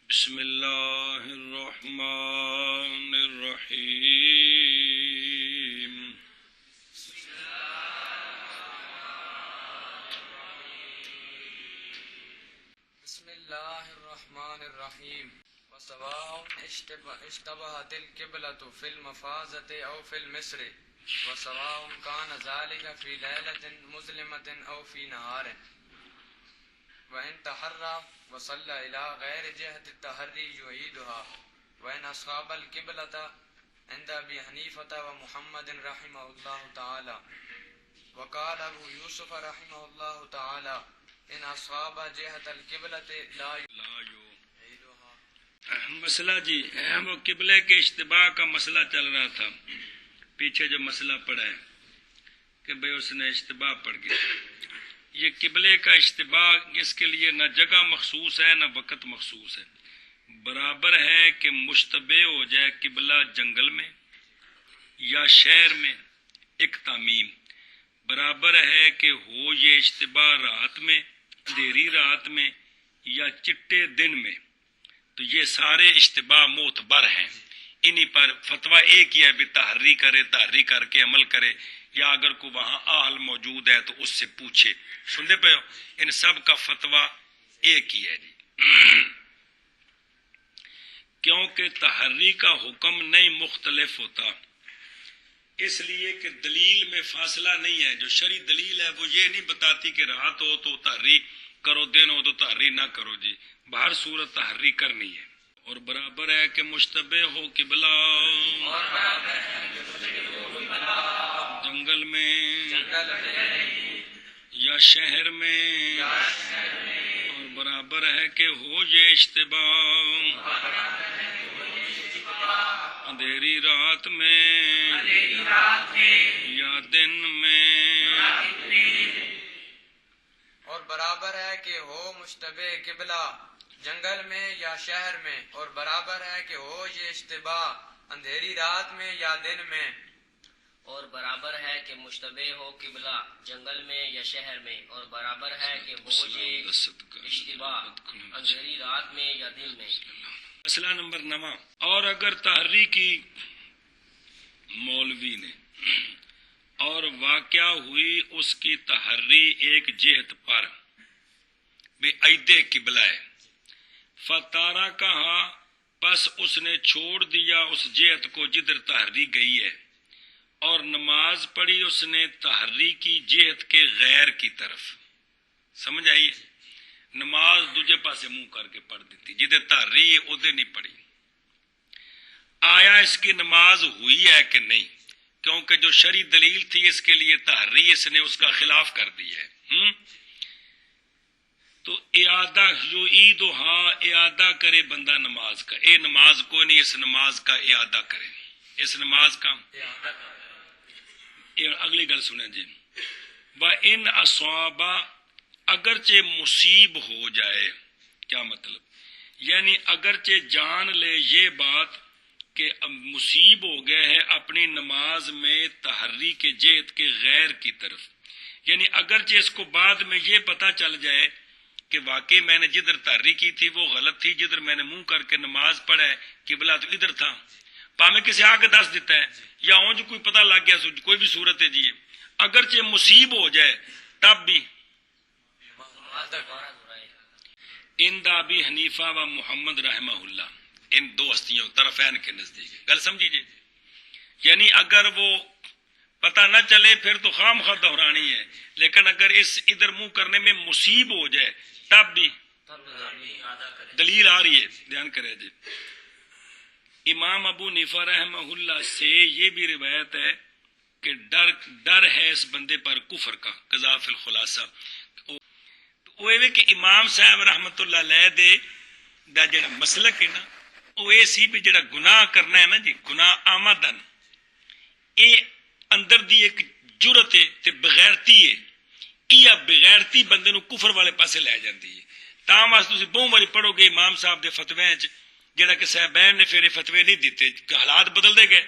بسم اللہ الرحمن الرحیم بسم اللہ الرحمن الرحیم وسواء اشتبهت القبلة في المفازة أو في المصر وسواء كان ذلك في ليلة مظلمة أو في نهار وإن تحرى وصلى إلى غير جهة التحري يعيدها وإن أصحاب القبلة عند أبي حنيفة ومحمد رحمه الله تعالى وقال أبو يوسف رحمه الله تعالى إن أصحاب جهة القبلة لا يعيدها. مسئلہ جی وہ قبلے کے اشتباہ کا مسئلہ چل رہا تھا. پیچھے جو مسئلہ پڑا ہے کہ بھئی اس نے اشتباہ پڑھ گیا. یہ قبلے کا اشتباہ اس کے لیے نہ جگہ مخصوص ہے نہ وقت مخصوص ہے. برابر ہے کہ مشتبہ ہو جائے قبلہ جنگل میں یا شہر میں ایک تعمیم، برابر ہے کہ ہو یہ اشتباہ رات میں، اندھیری رات میں یا چٹے دن میں. تو یہ سارے اشتباہ معتبر ہیں. انہی پر فتویٰ ایک ہی ہے بھی تحری کرے، تحری کر کے عمل کرے، یا اگر کوئی وہاں اہل موجود ہے تو اس سے پوچھے. سنتے پہ ہو؟ ان سب کا فتویٰ ایک ہی ہے جی. کیونکہ تحری کا حکم نہیں مختلف ہوتا، اس لیے کہ دلیل میں فاصلہ نہیں ہے. جو شرعی دلیل ہے وہ یہ نہیں بتاتی کہ رات ہو تو تحری کرو، دن ہو تو تحری نہ کرو جی. بہر صورت تحری کرنی ہے. اور برابر ہے کہ مشتبہ ہو قبلہ جنگل میں یا شہر میں، اور برابر ہے کہ ہو یہ اشتباہ اندھیری رات میں یا دن میں. اور برابر ہے کہ ہو مشتبہ قبلہ جنگل میں یا شہر میں، اور برابر ہے کہ ہو یہ اشتباہ اندھیری رات میں یا دن میں. اور برابر ہے کہ مشتبہ ہو قبلہ جنگل میں یا شہر میں، اور برابر ہے کہ ہو یہ اشتباہ اندھیری رات میں یا دن میں. مسئلہ نمبر 9. اور اگر تحری کی مولوی نے اور واقعہ ہوئی اس کی تحری ایک جہت پر بے عیدے قبلہ ہے، فتارہ کہا پس اس نے چھوڑ دیا اس جہت کو جدھر تحری گئی ہے، اور نماز پڑھی اس نے تحری کی جہت کے غیر کی طرف. سمجھ آئیے؟ نماز دوجے پاسے منہ کر کے پڑھ دیتی، جدھر تحری ہے ادھر نہیں پڑھی. آیا اس کی نماز ہوئی ہے کہ نہیں؟ کیونکہ جو شرعی دلیل تھی اس کے لیے تحری، اس نے اس کا خلاف کر دیا ہے. تو اعادہ جو عید و ہاں اعادہ کرے بندہ نماز کا. اے نماز کوئی نہیں، اس نماز کا اعادہ کرے. اس نماز کا اگلی گل سنیں جی. وَإِنْ أَصَابَ اگرچہ مصیب ہو جائے. کیا مطلب؟ یعنی اگرچہ جان لے یہ بات کہ مصیب ہو گئے ہے اپنی نماز میں تحری کے جہت کے غیر کی طرف، یعنی اگرچہ اس کو بعد میں یہ پتہ چل جائے کہ واقعی میں نے جدھر تحری کی تھی وہ غلط تھی، جدھر میں نے منہ کر کے نماز پڑھا ہے قبلہ تو ادھر تھا، پامیں کسی آگے دس دیتا ہے یا اونج کوئی پتہ لگ گیا، کوئی بھی صورت ہے جی. اگرچہ مصیب ہو جائے تب بھی اند ابی حنیفہ و محمد رحمہ اللہ، ان دو ہستیوں طرفین کے نزدیک. گل سمجھیجیے؟ یعنی اگر وہ پتہ نہ چلے پھر تو خام خواہ دہرانی ہے، لیکن اگر اس ادھر منہ کرنے میں مصیب ہو جائے تب بھی دلیل آ رہی ہے. دھیان کرے جی. امام ابو حنیفہ رحمہ اللہ سے یہ بھی روایت ہے کہ ڈر ہے اس بندے پر کفر کا. قضاء فی الخلاصہ وہ یہ کہ امام صاحب رحمت اللہ علیہ دے دا جڑا مسلک ہے نا وہ یہ سی بھی جڑا گناہ کرنا ہے نا جی، گناہ آمدن، یہ اندر دی ایک جرت ہے تے بغیرتی ہے. یہ بغیرتی بندے نو کفر والے پاسے لے جاندی ہے. تاں واسطے تسی بہت باری پڑھو گے امام صاحب دے فتوے وچ جڑا کہ صاحبین نے پھر فتوے نہیں دیتے، حالات بدل دے گئے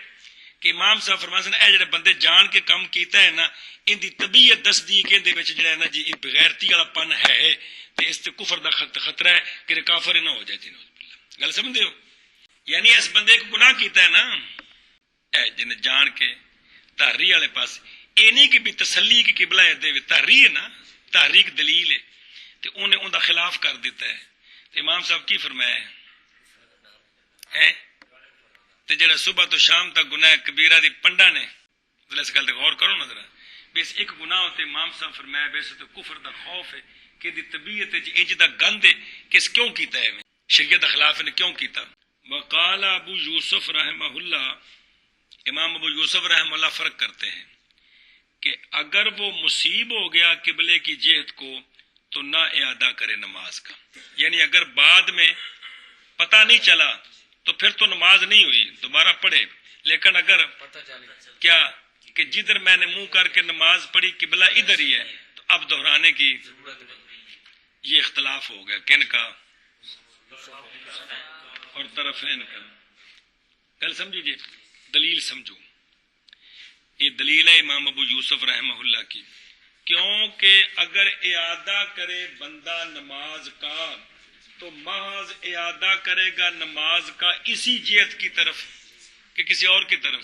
کہ امام صاحب فرماتے ہیں اے جڑے بندے جان کے کام کیتا ہے نا ان دی طبیعت دس دی کہ اندے وچ جڑا ہے نا جی بغیرتی والا پن ہے تے اس تے کفر دا خطرہ ہے کہ کافر نہ ہو جائے. گل سمجھتے ہو؟ یعنی اس بندے کو گناہ کیتا ہے نا اے جن جان کے تحری والے پاس یہ نہیں کہ بھی تسلی کی قبلہ ہے دے تحری ہے نا، تحریک دلیل ہے تے انہیں ان دا خلاف کر دیتا ہے. تے امام صاحب کی فرمایا ہے تے جڑا صبح تو شام تک گناہ کبیرہ دی پنڈا نے اس گل تے غور کرو نا ذرا. بیس ایک گناہ ہوتے امام صاحب فرمایا بیس تو کفر دا خوف ہے کہ دی طبیعت انج دا گند ہے کہ اس کیوں کیتا ہے شریعت دا خلاف نے کیوں کیتا. وقال ابو یوسف رحمہ اللہ، امام ابو یوسف رحمہ اللہ فرق کرتے ہیں کہ اگر وہ مصیب ہو گیا قبلے کی جہت کو تو نہ اعادہ کرے نماز کا، یعنی اگر بعد میں پتہ نہیں چلا تو پھر تو نماز نہیں ہوئی، دوبارہ پڑھے. لیکن اگر پتہ چلے کیا کہ جدھر میں نے منہ کر کے نماز پڑھی قبلہ ادھر ہی ہے تو اب دہرانے کی ضرورت نہیں. یہ اختلاف ہو گیا کن کا اور طرفین کا. گل سمجھیے، دلیل سمجھو. یہ دلیل ہے امام ابو یوسف رحمہ اللہ کی، کیونکہ اگر اعادہ کرے بندہ نماز کا تو محض اعادہ کرے گا نماز کا اسی جہت کی طرف کہ کسی اور کی طرف،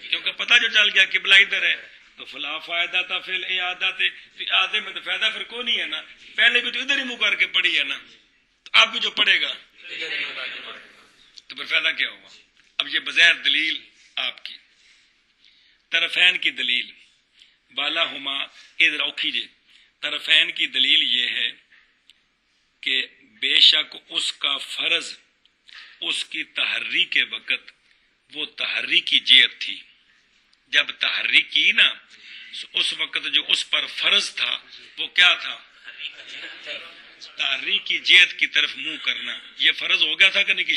کیونکہ پتہ جو چل گیا قبلہ ادھر ہے تو فلا فائدہ تھا فی الاعادہ تھے، تو اعادے میں تو فائدہ پھر کوئی نہیں ہے نا، پہلے بھی تو ادھر ہی منہ کر کے پڑھی ہے نا، تو اب بھی جو پڑھے گا تو پھر فائدہ کیا ہوگا. اب یہ بظاہر دلیل آپ کی طرفین کی دلیل بالا ہما ادھر اوکھی جے. طرفین کی دلیل یہ ہے کہ بے شک اس کا فرض اس کی تحری کے وقت وہ تحری کی جہت تھی، جب تحری کی نا اس وقت جو اس پر فرض تھا وہ کیا تھا؟ تحری کی جہت کی طرف منہ کرنا. یہ فرض ہو گیا تھا کہ نہیں کی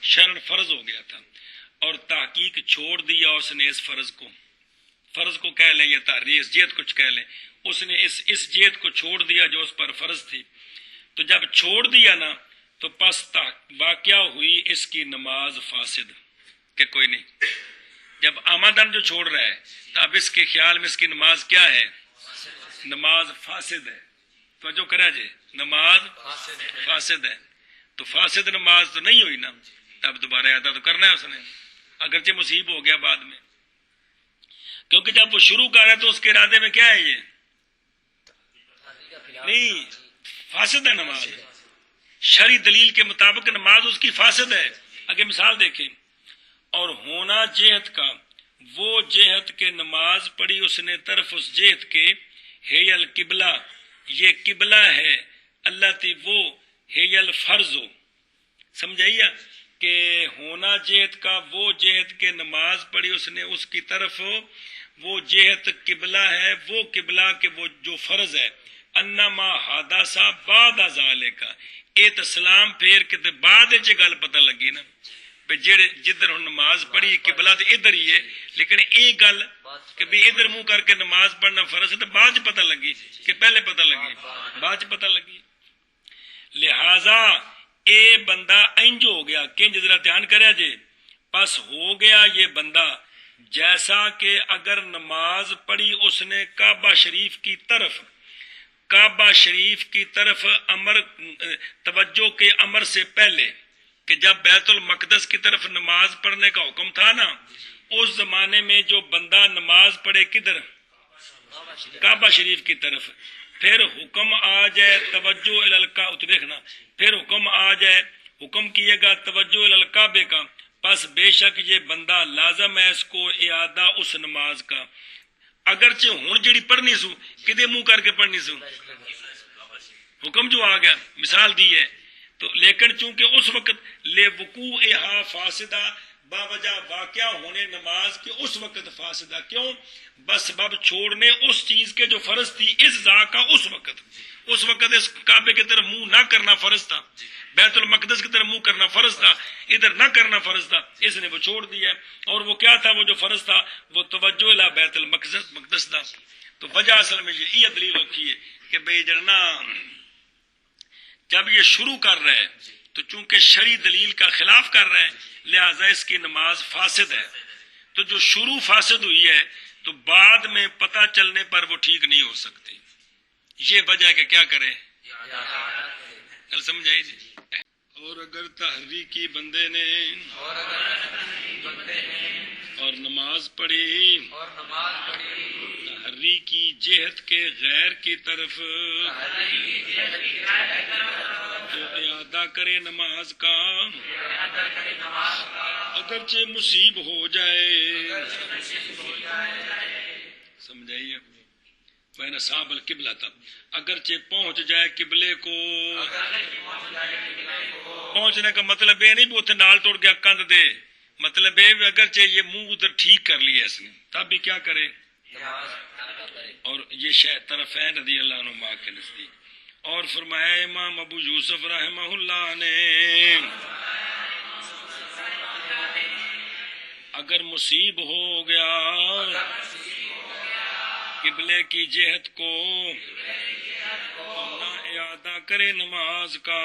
شرن فرض ہو گیا تھا، اور تحقیق چھوڑ دیا اس نے اس فرض کو کہہ لیں یا تحری اس جہت کچھ کہہ لیں، اس نے اس جہت کو چھوڑ دیا جو اس پر فرض تھی. تو جب چھوڑ دیا نا تو پس واقعہ ہوئی اس کی نماز فاسد کہ کوئی نہیں. جب آمدن جو چھوڑ رہا ہے تو اب اس کے خیال میں اس کی نماز کیا ہے؟ نماز فاسد ہے. تو جو کرا جے نماز فاسد ہے، تو فاسد نماز تو نہیں ہوئی نا، اب دوبارہ اعادہ تو کرنا ہے اس نے، اگرچہ مصیب ہو گیا بعد میں، کیونکہ جب وہ شروع کر رہا ہے تو اس کے ارادے میں کیا ہے؟ یہ نہیں فاسد ہے نماز. شرعی دلیل کے مطابق نماز اس کی فاسد ہے. آگے مثال دیکھیں. اور ہونا جہت کا وہ جہت کے نماز پڑھی اس نے طرف اس جہت کے ہے القبلہ، یہ قبلہ ہے اللہ تی وہ ہے الفرض ہو. سمجھائیے کہ ہونا جہت کا وہ جہت کے نماز پڑھی اس نے اس کی طرف وہ جہت قبلہ ہے، وہ قبلہ کے وہ جو فرض ہے. انما حادثہ بعد ذالک، ایت اسلام پھیر کے تے بعد وچ گل پتہ لگی نا جڑے جدھر ہن نماز پڑھی قبلہ تے ادھر ہی ہے، لیکن ایک گل کہ بھی ادھر منہ کر کے نماز پڑھنا فرض ہے تو بعد پتہ لگی کہ پہلے پتہ لگی؟ بعد پتہ لگی. لہذا اے بندہ انج ہو گیا کنج ذرا دھیان کریا جے، پس ہو گیا یہ بندہ جیسا کہ اگر نماز پڑھی اس نے کعبہ شریف کی طرف، کعبہ شریف کی طرف امر توجہ کے امر سے پہلے کہ جب بیت المقدس کی طرف نماز پڑھنے کا حکم تھا نا، اس زمانے میں جو بندہ نماز پڑھے کدھر؟ کعبہ شریف کی طرف، پھر حکم آ جائے توجہ الالکعبہ، تو دیکھنا پھر حکم آ جائے، حکم کیے گا توجہ الالکعبے کا، پس بے شک یہ بندہ لازم ہے اس کو اعادہ اس نماز کا. اگرچہ ہوں جڑی پڑھنی سو کدے منہ کر کے پڑھنی سو، حکم جو آ گیا مثال دی ہے تو، لیکن چونکہ اس وقت لے وقوعہا فاسدہ باوجہ واقعہ ہونے نماز کے اس وقت فاسدہ، کیوں؟ بس سبب چھوڑنے اس چیز کے جو فرض تھی اس ذا کا اس وقت اس کعبے کی طرف منہ نہ کرنا فرض تھا، بیت المقدس کی طرف منہ کرنا فرض تھا، ادھر نہ کرنا فرض تھا، اس نے وہ چھوڑ دیا. اور وہ کیا تھا؟ وہ جو فرض تھا وہ توجہ الی بیت المقدس تھا. تو وجہ اصل میں یہ دلیل ہوتی ہے کہ بھئی جڑنا جب یہ شروع کر رہا ہے تو چونکہ شرعی دلیل کا خلاف کر رہا ہے لہذا اس کی نماز فاسد ہے. تو جو شروع فاسد ہوئی ہے تو بعد میں پتہ چلنے پر وہ ٹھیک نہیں ہو سکتی. یہ وجہ ہے کہ کیا کرے؟ کل سمجھ آئی جی. اور اگر تحریکی بندے نے اور اگر بندے نے اور نماز پڑھی اور نماز پڑھی تحریکی جہت کے غیر کی طرف تو اعادہ کرے نماز کا اگرچہ مصیب ہو جائے. سمجھائیے بین صاحب القبلہ تھا اگرچہ پہنچ جائے قبلے کو. پہنچنے کا مطلب یہ نہیں بھی اتنے نال توڑ گیا کند دے, مطلب یہ اگرچہ یہ منہ ادھر ٹھیک کر لیا اس نے تب بھی کیا کرے. اور یہ شاید طرفین رضی اللہ عنہ کے نزدیک. اور فرمایا امام ابو یوسف رحمہ اللہ نے اگر مصیب ہو گیا قبلے کی جہت کو نہ اعادہ کرے نماز کا.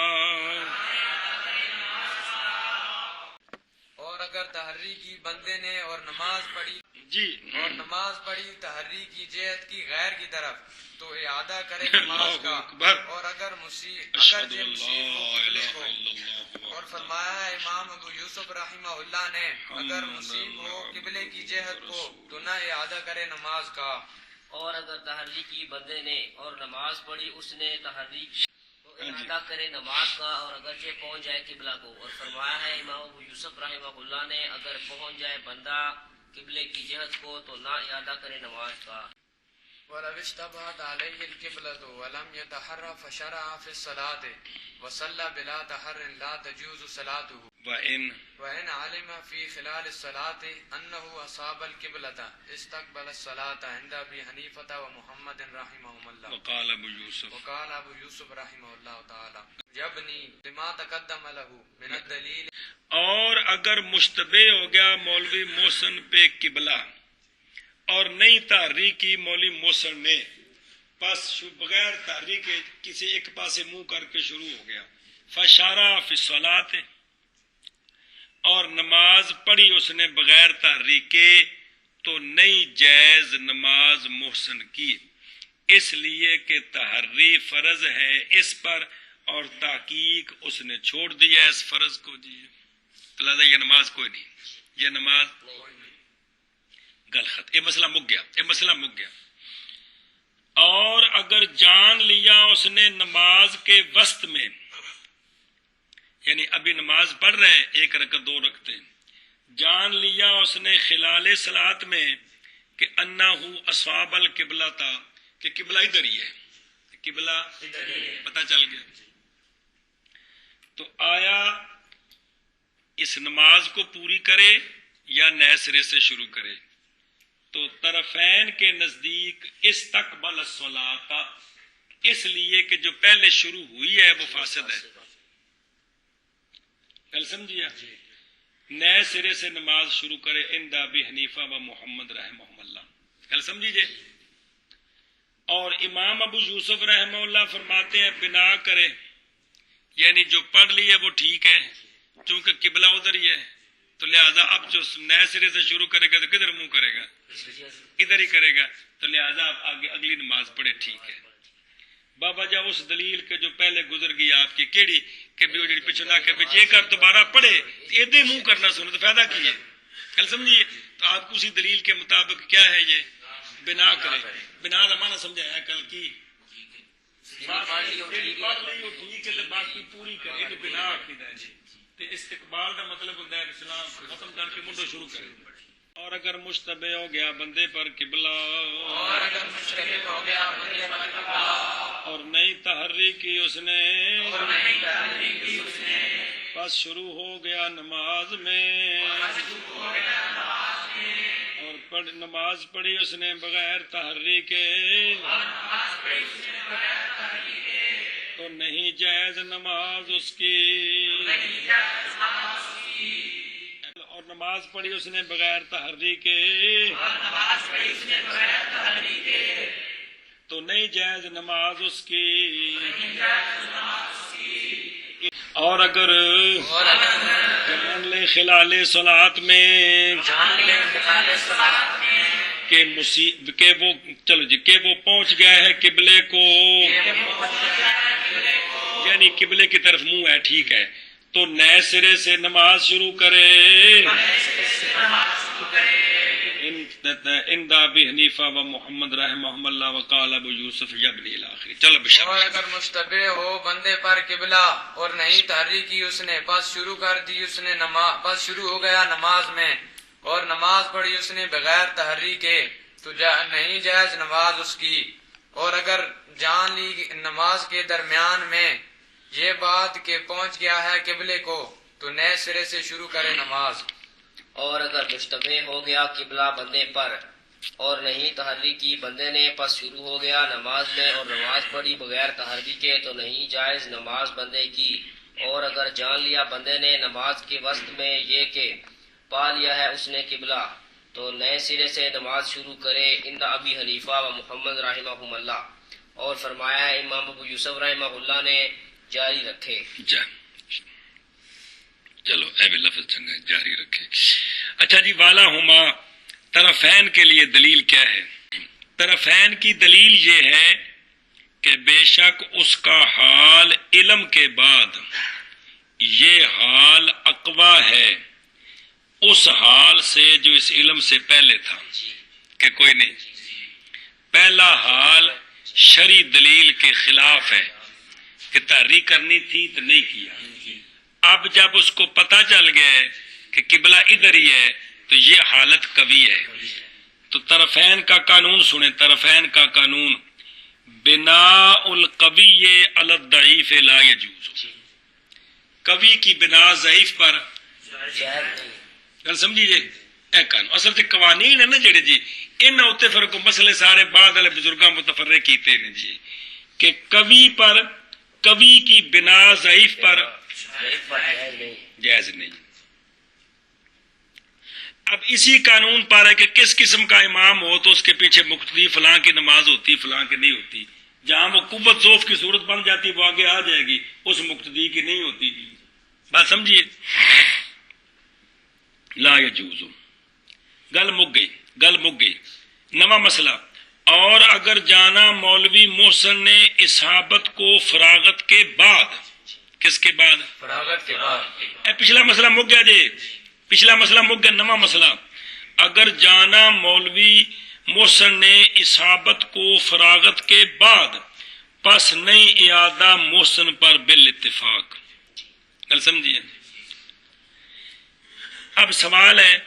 اور اگر تحریکی بندے نے اور نماز پڑھی جی اور نماز پڑھی تحریکی جہت کی غیر کی طرف تو اعادہ کرے نماز کا. اور اگر مصیب ہو قبلے کو. اور فرمایا ہے امام ابو یوسف رحمہ اللہ نے اگر مصیب ہو قبلے کی جہت کو تو نہ اعادہ کرے نماز کا. اور اگر تحریکی بندے نے اور نماز پڑھی اس نے تحریک تو اعادہ کرے نماز کا اور اگرچہ پہنچ جائے قبلہ کو. اور فرمایا ہے امام ابو یوسف رحمہ اللہ نے اگر پہنچ جائے بندہ قبلے کی جہت کو تو نہ اعادہ کرے نماز کا. وَلَوِ اشْتَبَهَتْ عَلَيْهِ الْقِبْلَةُ وَلَمْ يَتَحَرَّ فَشَرَعَ فِي الصَّلَاةِ وَصَلَّى بِلَا تَحَرٍّ لَا تَجُوزُ صَلَاتُهُ. وَإِنْ عَلِمَ فِي خِلَالِ الصَّلَاةِ أَنَّهُ أَصَابَ الْقِبْلَةَ اسْتَقْبَلَ الصَّلَاةَ عِنْدَ أَبِي حَنِيفَةَ وَمُحَمَّدٍ رَحِمَهُمُ اللَّهُ. وقال ابو یوسف رحمہ اللہ تعالی یبنی لما تقدم له من الدلیل. اور اگر مشتبہ ہو گیا مولوی محسن پہ قبلہ اور نئی تحریکی مولوی محسن نے پس بغیر تحریک کسی ایک پاسے منہ کر کے شروع ہو گیا. فشارہ فی الصلاۃ اور نماز پڑھی اس نے بغیر تحریک تو نہیں جائز نماز محسن کی, اس لیے کہ تحری فرض ہے اس پر اور تحقیق اس نے چھوڑ دیا اس فرض کو. جی لہٰذا یہ نماز کوئی نہیں, یہ نماز غلط. یہ مسئلہ مک گیا. اور اگر جان لیا اس نے نماز کے وسط میں, یعنی ابھی نماز پڑھ رہے ہیں ایک رکعت دو رکعتیں, جان لیا اس نے خلال صلاۃ میں کہ انہو اصحاب القبلہ تھا کہ قبلہ ادھر ہی ہے, قبلہ پتہ چل گیا, تو آیا اس نماز کو پوری کرے یا نئے سرے سے شروع کرے. تو طرفین کے نزدیک استقبل الصلاۃ, اس لیے کہ جو پہلے شروع ہوئی ہے وہ فاسد ہے. کل سمجھیا, نئے سرے سے نماز شروع کرے عند ابی حنیفہ و محمد رحمہ اللہ. کل سمجھیے. اور امام ابو یوسف رحمہ اللہ فرماتے ہیں بنا کرے, یعنی جو پڑھ لی ہے وہ ٹھیک ہے چونکہ قبلہ ادھر ہی ہے, تو لہذا اب جو نئے سرے سے شروع کرے گا تو کدھر منہ کرے گا, ادھر ہی کرے گا, تو لہذا اب آگے اگلی نماز پڑھے ٹھیک ہے. بابا جا اس دلیل کے جو پہلے گزر گئی آپ کی کیڑی کہ بھی وہ جڑی پیچھے نہ کے پیچھے ایک دوبارہ پڑھے ایدے منہ کرنا سنو تو فائدہ کی ہے. کل سمجھیے. تو آپ کو اسی دلیل کے مطابق کیا ہے یہ بنا کرے. بنا کا معنی سمجھایا کل کی ٹھیک ہے باقی پوری کرے بنا استقبال کا مطلب ہوتا ہے اسلام ختم کر کے منڈو شروع کرے. اور اگر مشتبہ ہو گیا بندے پر قبلہ اور نئی تحریک کی اس نے بس شروع ہو گیا نماز میں اور نماز پڑھی اس نے بغیر تحریک کے تو نہیں جائز نماز اس کی. اور نماز پڑھی اس نے بغیر تحریک کے تو نہیں جائز نماز اس کی. اور اگر جان لے خلال صلاۃ میں کہ وہ چلو جی کہ وہ پہنچ گیا ہے قبلے کو, یعنی قبلے کی طرف منہ ہے ٹھیک ہے, تو نئے سرے سے نماز شروع کرے. ان ابی حنیفہ و محمد رحمہ اللہ وقال ابو یوسف یبنی الاخر. چلو اور بشار. اگر مشتبہ ہو بندے پر قبلہ اور نہیں تحریک کی اس نے، بس شروع کر دی اس نے نماز، بس شروع ہو گیا نماز میں اور نماز پڑھی اس نے بغیر تحریک کے، تو نہیں جائز نماز اس کی. اور اگر جان لی نماز کے درمیان میں یہ بات کہ پہنچ گیا ہے قبلے کو، تو نئے سرے سے شروع کرے نماز. اور اگر مشتبہ ہو گیا قبلہ بندے پر اور نہیں تحریک کی بندے نے، پس شروع ہو گیا نماز میں اور نماز پڑھی بغیر تحریک کے، تو نہیں جائز نماز بندے کی. اور اگر جان لیا بندے نے نماز کے وسط میں یہ کہ پا لیا ہے اس نے قبلہ، تو نئے سرے سے نماز شروع کرے. ان ابی حنیفہ و محمد رحمہ اللہ، اور فرمایا ہے امام ابو یوسف رحمہ اللہ نے جاری رکھے. چلو اے بھی لفظ چنگا ہے، جاری رکھے. اچھا جی، والا ہما طرفین کے لیے دلیل کیا ہے؟ طرفین کی دلیل یہ ہے کہ بے شک اس کا حال علم کے بعد یہ حال اقوا ہے اس حال سے جو اس علم سے پہلے تھا، کہ کوئی نہیں. پہلا حال شرعی دلیل کے خلاف ہے کہ تحریک کرنی تھی تو نہیں کیا. اب جب اس کو پتہ چل گیا کہ قبلہ ادھر ہی ہے تو یہ حالت قوی ہے. تو طرفین کا قانون سنیں، طرفین کا قانون، بنا القوی علی الضعیف لا یجوز. قوی کی بنا ضعیف پر گل سمجھیے. اے قانون اصل تے قوانین ہے نا جڑے جی، انہاں اوتے پھر کو مسئلے سارے بعد والے بزرگاں متفرق کیتے نے جی، کہ قوی پر، قوی کی بنا ضعیف پر جائز نہیں. اب اسی قانون پر ہے کہ کس قسم کا امام ہو تو اس کے پیچھے مقتدی فلاں کی نماز ہوتی، فلاں کی نہیں ہوتی. جہاں وہ قوت ضعف کی صورت بن جاتی وہ آگے آ جائے گی، اس مقتدی کی نہیں ہوتی. بات سمجھیے. لا یجوز، گل مک گئی، گل مک گئی. نواں مسئلہ، اور اگر جانا مولوی محسن نے اصحابت کو فراغت کے بعد، کس کے بعد؟ فراغت کے بعد. اے پچھلا مسئلہ مک گیا جی، پچھلا مسئلہ مک گیا. نواں مسئلہ، اگر جانا مولوی محسن نے اصحابت کو فراغت کے بعد، پس نہیں اعادہ محسن پر بالاتفاق. گل سمجھیے. اب سوال ہے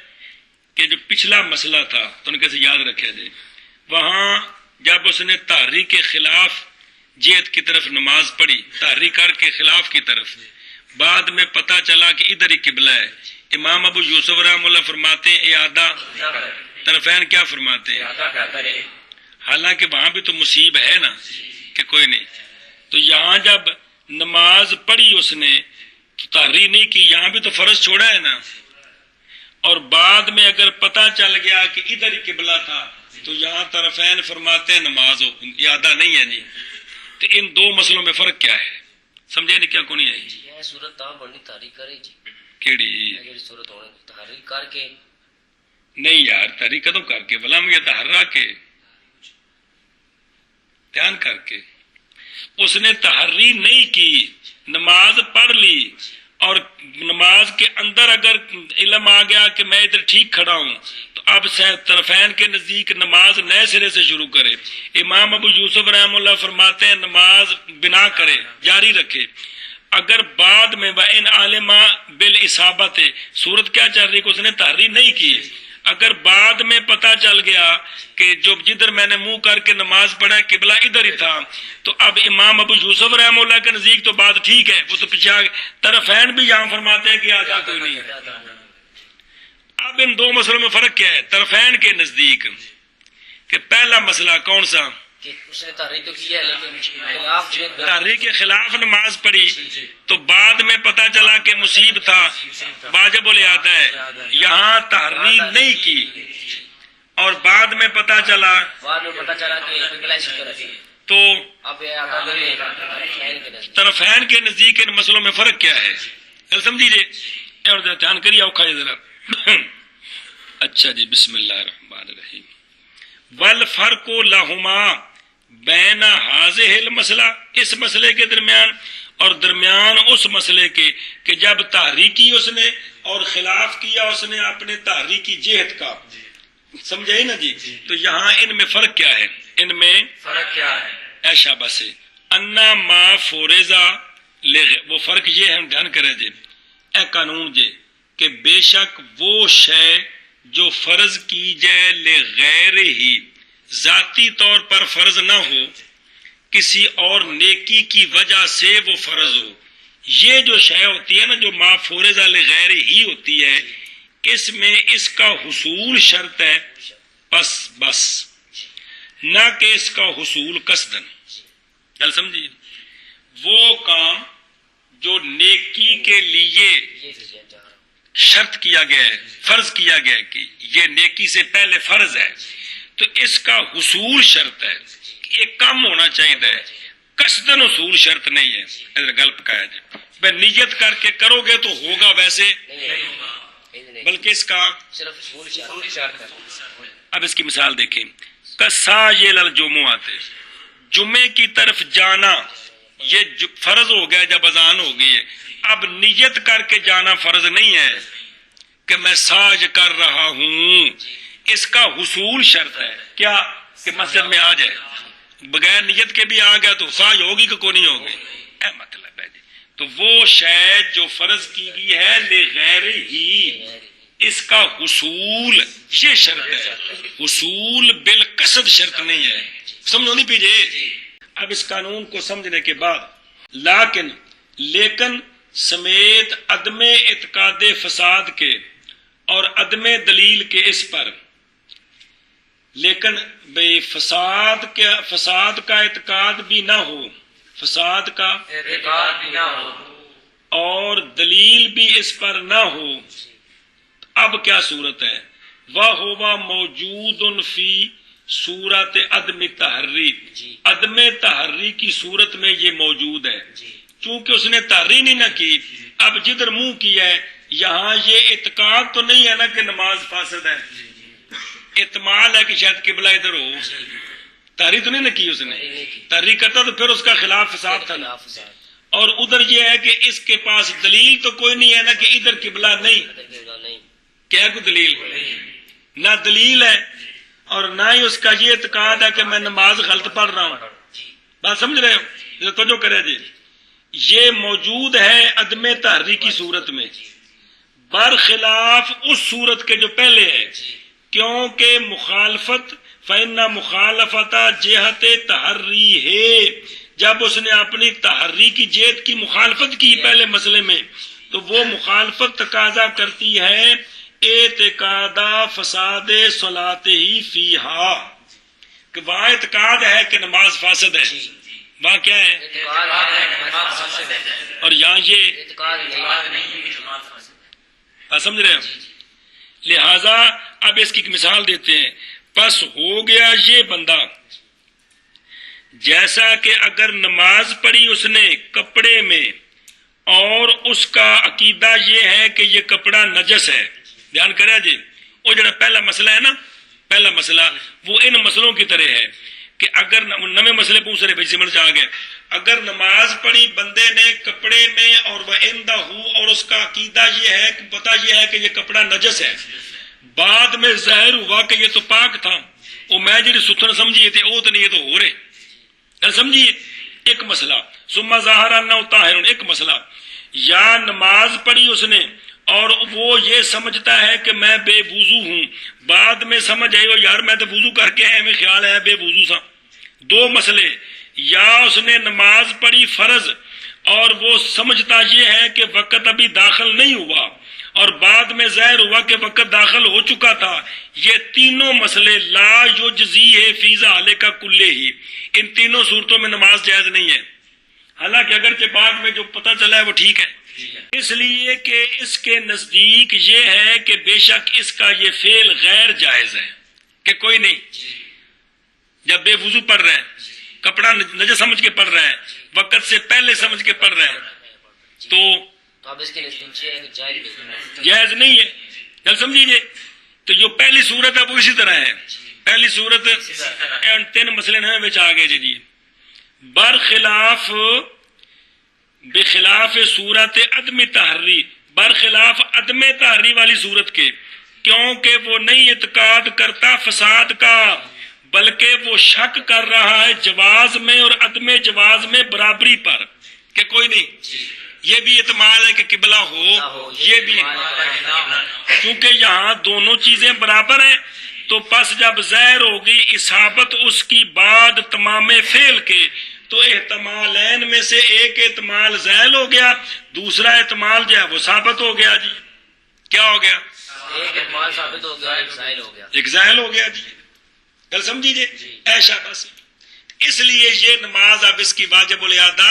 کہ جو پچھلا مسئلہ تھا تو ان کیسے یاد رکھا جائے، وہاں جب اس نے تحریک کے خلاف جہت کی طرف نماز پڑھی، تحریک کر کے خلاف کی طرف، بعد میں پتہ چلا کہ ادھر ہی قبلہ ہے. امام ابو یوسف رحمہ اللہ فرماتے ہیں اعادہ. طرفین کیا فرماتے ہیں؟ حالانکہ وہاں بھی تو مصیب ہے نا کہ کوئی نہیں. تو یہاں جب نماز پڑھی اس نے تو تحریک نہیں کی، یہاں بھی تو فرض چھوڑا ہے نا. اور بعد میں اگر پتہ چل گیا کہ ادھر ہی قبلہ تھا تو یہاں طرفین فرماتے ہیں نماز ہو، اعادہ نہیں ہے جی. تو ان دو مسئلوں میں فرق کیا ہے؟ سمجھے نہیں کیا کو نہیں آئی؟ یہ صورت تاں بڑی تحریک کرے جی. کیڑی؟ یہ صورت ہونے تحریک کر کے نہیں یار، تحریک قدم کر کے بلام یہ تحرا کے دھیان کر کے. اس نے تحری نہیں کی، نماز پڑھ لی، اور نماز کے اندر اگر علم آ گیا کہ میں ادھر ٹھیک کھڑا ہوں تو اب طرفین کے نزدیک نماز نئے سرے سے شروع کرے. امام ابو یوسف رحمہ اللہ فرماتے ہیں نماز بنا کرے، جاری رکھے. اگر بعد میں وَإِنْ عَلِمَ بِالْإِصَابَةِ، صورت کیا چل رہی کہ اس نے تحریر نہیں کی، اگر بعد میں پتہ چل گیا کہ جو جدھر میں نے منہ کر کے نماز پڑھا قبلہ ادھر ہی تھا، تو اب امام ابو یوسف رحمہ اللہ کے نزدیک تو بات ٹھیک ہے، وہ تو پیچھے آگے. طرفین بھی یہاں فرماتے ہیں کہ آجا کوئی نہیں ہے. اب ان دو مسئلوں میں فرق کیا ہے طرفین کے نزدیک؟ کہ پہلا مسئلہ کون سا؟ کہ اس نے تحریک تو کی ہے لیکن خلاف تحریک کے خلاف نماز پڑھی تو بعد میں پتہ چلا کہ مصیب تھا، واجب الاعادہ ہے. یہاں تحریر نہیں کی اور بعد میں پتہ چلا کہ قبلہ اسی طرف ہے، تو اب اعادہ نہیں ہے. طرفین کے نزدیک ان مسئلوں میں فرق کیا ہے؟ کل سمجھیے اور دھیان کریے اوکھا ذرا. اچھا جی، بسم اللہ الرحمن الرحیم. والفرق لہما بین ہذہ المسئلہ، اس مسئلے کے درمیان اور درمیان اس مسئلے کے کہ جب تحریکی اس نے اور خلاف کیا اس نے اپنے تحریکی جہت کا، سمجھے نا جی؟ تو یہاں ان میں فرق کیا ہے؟ ان میں فرق کیا ہے؟ ایشا بس انا ما فورزا وہ فرق یہ ہے، دھیان کرے جی اے قانون جے کہ بے شک وہ شے جو فرض کی جائے لغیر ہی ذاتی طور پر فرض نہ ہو، کسی اور نیکی کی وجہ سے وہ فرض ہو، یہ جو شے ہوتی ہے نا جو ما فورزا لغیر ہی ہوتی ہے، اس میں اس کا حصول شرط ہے، بس نہ کہ اس کا حصول قصدن۔ چل سمجھیے، وہ کام جو نیکی کے لیے شرط کیا گیا ہے، فرض کیا گیا ہے کہ یہ نیکی سے پہلے فرض ہے، تو اس کا حصول شرط ہے، یہ کم ہونا چاہیے، قصدن حصول شرط نہیں ہے۔ ادھر گل پکایا جائے، میں نیت کر کے کرو گے تو ہوگا ویسے، بلکہ اس کا صرف شرط ہے۔ اب اس کی مثال دیکھیں، کسائل الجمعات، جمعے کی طرف جانا یہ فرض ہو گیا جب اذان ہو گئی ہے، اب نیت کر کے جانا فرض نہیں ہے کہ میں ساج کر رہا ہوں، اس کا حصول شرط ہے کیا کہ مسجد میں آ جائے، بغیر نیت کے بھی آ گیا تو ساج ہوگی کہ کوئی نہیں ہوگی، اے مطلب ہے جی۔ تو وہ شے جو فرض کی گئی ہے لغیر ہی، اس کا حصول یہ شرط ہے، حصول بالقصد شرط نہیں ہے، سمجھو نہیں پیجے۔ اب اس قانون کو سمجھنے کے بعد لیکن سمیت عدم اعتقاد فساد کے اور عدم دلیل کے اس پر، لیکن بے فساد کا اعتقاد بھی نہ ہو، فساد کا اعتقاد بھی نہ ہو اور دلیل بھی اس پر نہ ہو، اب کیا صورت ہے؟ وَهُوَ مَوْجُودٌ فِي صورت عدم تحری، عدم تحری کی صورت میں یہ موجود ہے، چونکہ اس نے تحری نہیں نہ کی، اب جدھر منہ کیا ہے یہاں یہ اعتقاد تو نہیں ہے نا کہ نماز فاسد ہے، احتمال ہے کہ شاید قبلہ ادھر ہو، تحری تو نہیں نہ کی اس نے، تحری کرتا تو پھر اس کا خلاف فساد تھا نا، اور ادھر یہ ہے کہ اس کے پاس دلیل تو کوئی نہیں ہے نا کہ ادھر قبلہ نہیں، کیا کوئی دلیل نہ دلیل ہے اور نہ ہی اس کا یہ اعتقاد ہے کہ میں نماز غلط پڑھ رہا ہوں، بات سمجھ رہے ہو؟ توجہ کرے جی، یہ موجود ہے عدم تحری کی صورت میں، برخلاف اس صورت کے جو پہلے ہے، کیونکہ مخالفت فإن مخالفت جہت تحری ہے، جب اس نے اپنی تحری کی جہت کی مخالفت کی پہلے مسئلے میں، تو وہ مخالفت تقاضا کرتی ہے اعتقاد فساد صلاۃ ہی فیہا، کہ وہاں اعتقاد ہے کہ نماز فاسد ہے، وہاں کیا ہے اور یہاں یہ سمجھ رہے ہیں۔ لہذا اب اس کی ایک مثال دیتے ہیں، پس ہو گیا یہ بندہ جیسا کہ اگر نماز پڑھی اس نے کپڑے میں اور اس کا عقیدہ یہ ہے کہ یہ کپڑا نجس ہے، دھیان کرے جی، وہ جڑا پہلا مسئلہ ہے نا، پہلا مسئلہ وہ ان مسئلوں کی طرح ہے کہ اگر نئے مسئلے پوچھ رہے بھائی سمجھ آ گئے، اگر نماز پڑھی بندے نے کپڑے میں اور وہ اندہ ہو اور اس کا عقیدہ یہ ہے کہ پتہ یہ ہے کہ یہ کپڑا نجس ہے، بعد میں ظاہر ہوا کہ یہ تو پاک تھا، وہ میں جی ستھن سمجھیے تھے وہ تو نہیں، یہ تو ہو رہے سمجھیے، ایک مسئلہ ثم ظاہر انہ طاہر، ایک مسئلہ یا نماز پڑھی اس نے اور وہ یہ سمجھتا ہے کہ میں بے وضو ہوں، بعد میں سمجھ آئی یار میں تو وضو کر کے ہمیں خیال ہے بے وضو سا، دو مسئلے، یا اس نے نماز پڑھی فرض اور وہ سمجھتا یہ ہے کہ وقت ابھی داخل نہیں ہوا اور بعد میں ظاہر ہوا کہ وقت داخل ہو چکا تھا، یہ تینوں مسئلے لا یجزی ہے فی ذالک کلہ ہی، ان تینوں صورتوں میں نماز جائز نہیں ہے، حالانکہ اگرچہ بعد میں جو پتہ چلا ہے وہ ٹھیک ہے، اس لیے کہ اس کے نزدیک یہ ہے کہ بے شک اس کا یہ فعل غیر جائز ہے، کہ کوئی نہیں، جب بے وضو پڑھ رہے ہیں، کپڑا نجس سمجھ کے پڑھ رہے ہیں، وقت سے پہلے سمجھ کے پڑھ رہے ہیں، تو اب اس کے نتیجے جائز نہیں ہے، جب سمجھیے، تو جو پہلی صورت ہے وہ اسی طرح ہے، پہلی صورت تین مسئلے ہیں بچ آگے جی، برخلاف بخلاف صورت عدم تحری، برخلاف عدم تحری والی صورت کے، کیونکہ وہ نہیں اعتقاد کرتا فساد کا، بلکہ وہ شک کر رہا ہے جواز میں اور عدم جواز میں برابری پر، کہ کوئی نہیں، یہ بھی احتمال ہے کہ قبلہ ہو، یہ بھی، کیونکہ یہاں دونوں چیزیں برابر ہیں، تو پس جب ظاہر ہوگی اصابت اس کی بعد تمام فعل کے، تو احتمالین میں سے ایک احتمال زائل ہو گیا، دوسرا احتمال جو ہے وہ ثابت ہو گیا جی، کیا ہو گیا؟ ایک احتمال ثابت ہو گیا، ایک ظاہر ہو گیا، ایک زائل ہو گیا جی، گل سمجھیے ایشا بس، اس لیے یہ نماز اب اس کی واجب الادا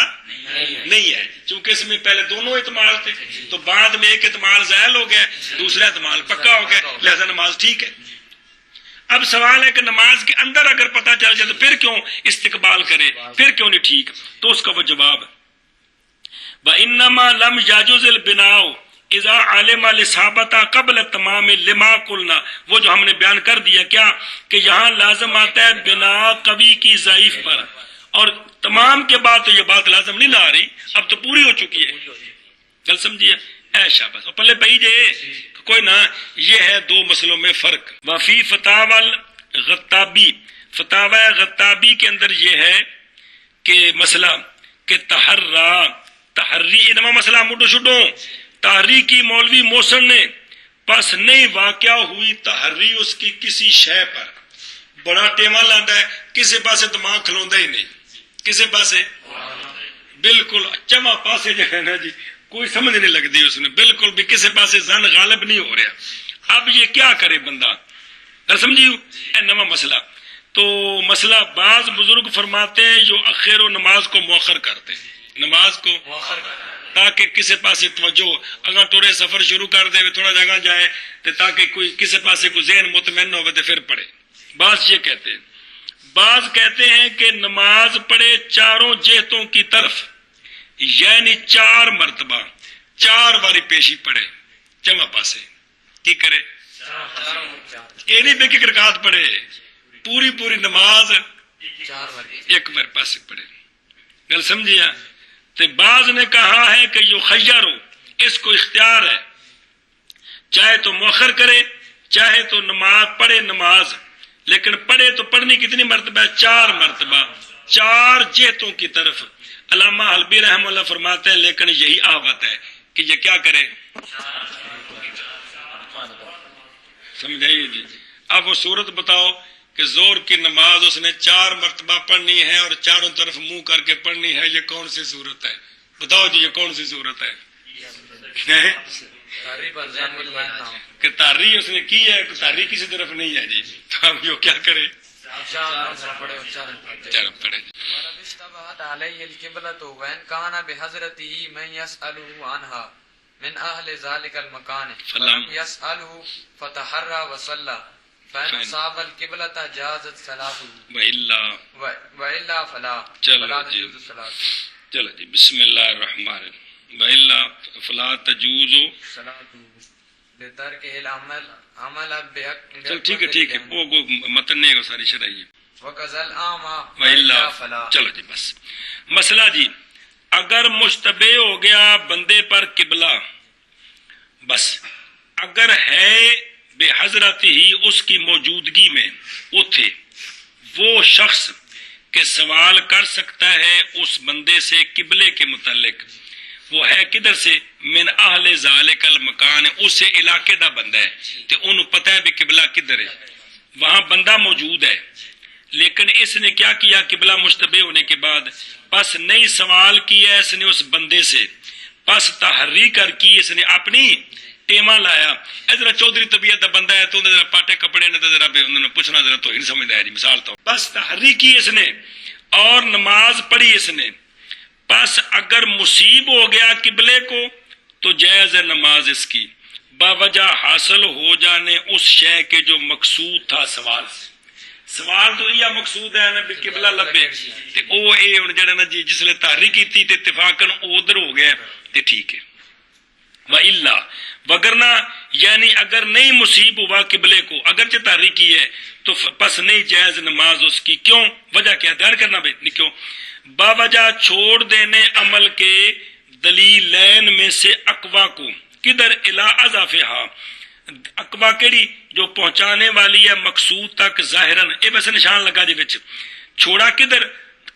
نہیں ہے، چونکہ اس میں پہلے دونوں احتمال تھے، تو بعد میں ایک احتمال زائل ہو گیا، دوسرا احتمال پکا ہو گیا، لہذا نماز ٹھیک ہے۔ اب سوال ہے کہ نماز کے اندر اگر پتہ چل جائے تو پھر کیوں استقبال کرے، پھر کیوں نہیں ٹھیک؟ تو اس کا وہ جواب ہے وَإِنَّمَا لَمْ يَجُزِ الْبِنَاءُ اِذَا عَلِمَ الْإِصَابَةَ قَبْلَ تَمَامِ لِمَا قُلْنَا، وہ جو ہم نے بیان کر دیا کیا کہ یہاں لازم آتا ہے بنا قوی کی ضعیف پر، اور تمام کے بعد تو یہ بات لازم نہیں لا رہی، اب تو پوری ہو چکی ہے، گل سمجھیے ایشا بس، اور پلے پہی جے کوئی نہ، یہ ہے دو مسئلوں میں فرق۔ وفی فتاوی الغتابی، فتاوی غتابی کے اندر یہ ہے کہ مسئلہ کہ تحری انما مسئلہ مڈو شڈو تحری کی مولوی محسن نے پس نہیں واقع ہوئی تحری اس کی کسی شے پر، بڑا ٹیما لاتا ہے، کسی پاسے دماغ کھلوندا ہی نہیں، کسی پاسے بالکل چما پاسے جو ہے نا جی کوئی سمجھ نہیں لگتی اس نے، بالکل بھی کسی پاسے زن غالب نہیں ہو رہا۔ اب یہ کیا کرے بندہ، سمجھیو اے نواں مسئلہ۔ تو مسئلہ بعض بزرگ فرماتے ہیں جو اخیر و نماز کو مؤخر کرتے ہیں، نماز کو تاکہ کسی پاسے توجہ اگر ٹورے سفر شروع کر دے تھوڑا جگہ جائے تو تاکہ کوئی کسی پاسے کوئی ذہن مطمئن نہ ہو تو پھر پڑھے۔ بعض یہ کہتے ہیں، بعض کہتے ہیں کہ نماز پڑھے چاروں جہتوں کی طرف، یعنی 4 مرتبہ 4 باری پیشی پڑھے جمع پاسے، کی کرے یہ نہیں بے کہ رکعت پڑھے، پوری نماز 1 بار پاسے پڑھے، گل سمجھیا؟ تو بعض نے کہا ہے کہ یخیر، اس کو اختیار ہے، چاہے تو مؤخر کرے چاہے تو نماز پڑھے نماز، لیکن پڑھے تو پڑھنی کتنی مرتبہ؟ 4 مرتبہ 4 جہتوں کی طرف۔ علامہ حلبی رحمہ اللہ فرماتے ہیں لیکن یہی آوت ہے کہ یہ کیا کرے، سمجھائیے جی۔ اب وہ صورت بتاؤ کہ زور کی نماز اس نے 4 مرتبہ پڑھنی ہے اور چاروں طرف منہ کر کے پڑھنی ہے، یہ کون سی صورت ہے؟ بتاؤ جی یہ کون سی صورت ہے؟ کہ تحری اس نے کی ہے، تحری کسی طرف نہیں ہے جی، تو اب یہ کیا کرے؟ 4 پڑھے۔ اشتبهت عليه القبلة وإن كان بحضرته من يسأله عنها من أهل ذلك المكان فلم يسأله فتحرى وصلى فإن أصاب القبلة جازت صلاته وإلا فلا تجوز الصلاة۔ چلو جی بسم اللہ الرحمن الرحیم۔ وإلا فلا تجوز صلاته بترك العمل عمل بحق۔ چل ٹھیک ہے وہ متن نہیں ہے ساری شرعی۔ وَقَذَلْ آمَا وَإِلَّا فَلَا۔ چلو جی بس مسئلہ جی، اگر مشتبہ ہو گیا بندے پر قبلہ، بس اگر ہے بے حضرت ہی اس کی موجودگی میں اتھے، وہ شخص کہ سوال کر سکتا ہے اس بندے سے قبلے کے متعلق، وہ ہے کدھر سے؟ من اہل ذالک المکان، اس علاقے دا بندہ ہے تو انہوں پتہ ہے بھی قبلہ کدھر ہے، وہاں بندہ موجود ہے، لیکن اس نے کیا کیا قبلہ مشتبہ ہونے کے بعد؟ پس نہیں سوال کیا اس نے اس بندے سے، پس تحری کر کی اس نے اپنی ٹیما لایا۔ ذرا چودھری طبیعت کا بندہ ہے تو ذرا پاٹے کپڑے نے ذرا انہوں نے پوچھنا ذرا تو نہیں سمجھتا ہے جی، مثال تو بس تحری کی اس نے اور نماز پڑھی اس نے، پس اگر مصیب ہو گیا قبلے کو تو جائز ہے نماز اس کی، باوجہ حاصل ہو جانے اس شے کے جو مقصود تھا سوال سے۔ سوال تو یہ مقصود ہے نا بھی قبلہ لبے، تے او اے ہن جڑا نا جی جس لے تحریک کیتی تے اتفاقاً ادھر ہو گیا تے ٹھیک ہے۔ وَإِلَّا وگرنہ یعنی اگر نہیں مصیب ہوا قبلے کو، اگرچہ تحریک کی ہے تو پس نہیں جائز نماز اس کی۔ کیوں؟ وجہ کیا دھیان کرنا بھائی، کیوں؟ باوجہ چھوڑ دینے عمل کے دلیلین میں سے اقوا کو کدھر الا اضافہا، اقوا کیڑی جو پہنچانے والی ہے مقصود تک ظاہراً، اے بس نشان لگا جی وچ، چھوڑا کدھر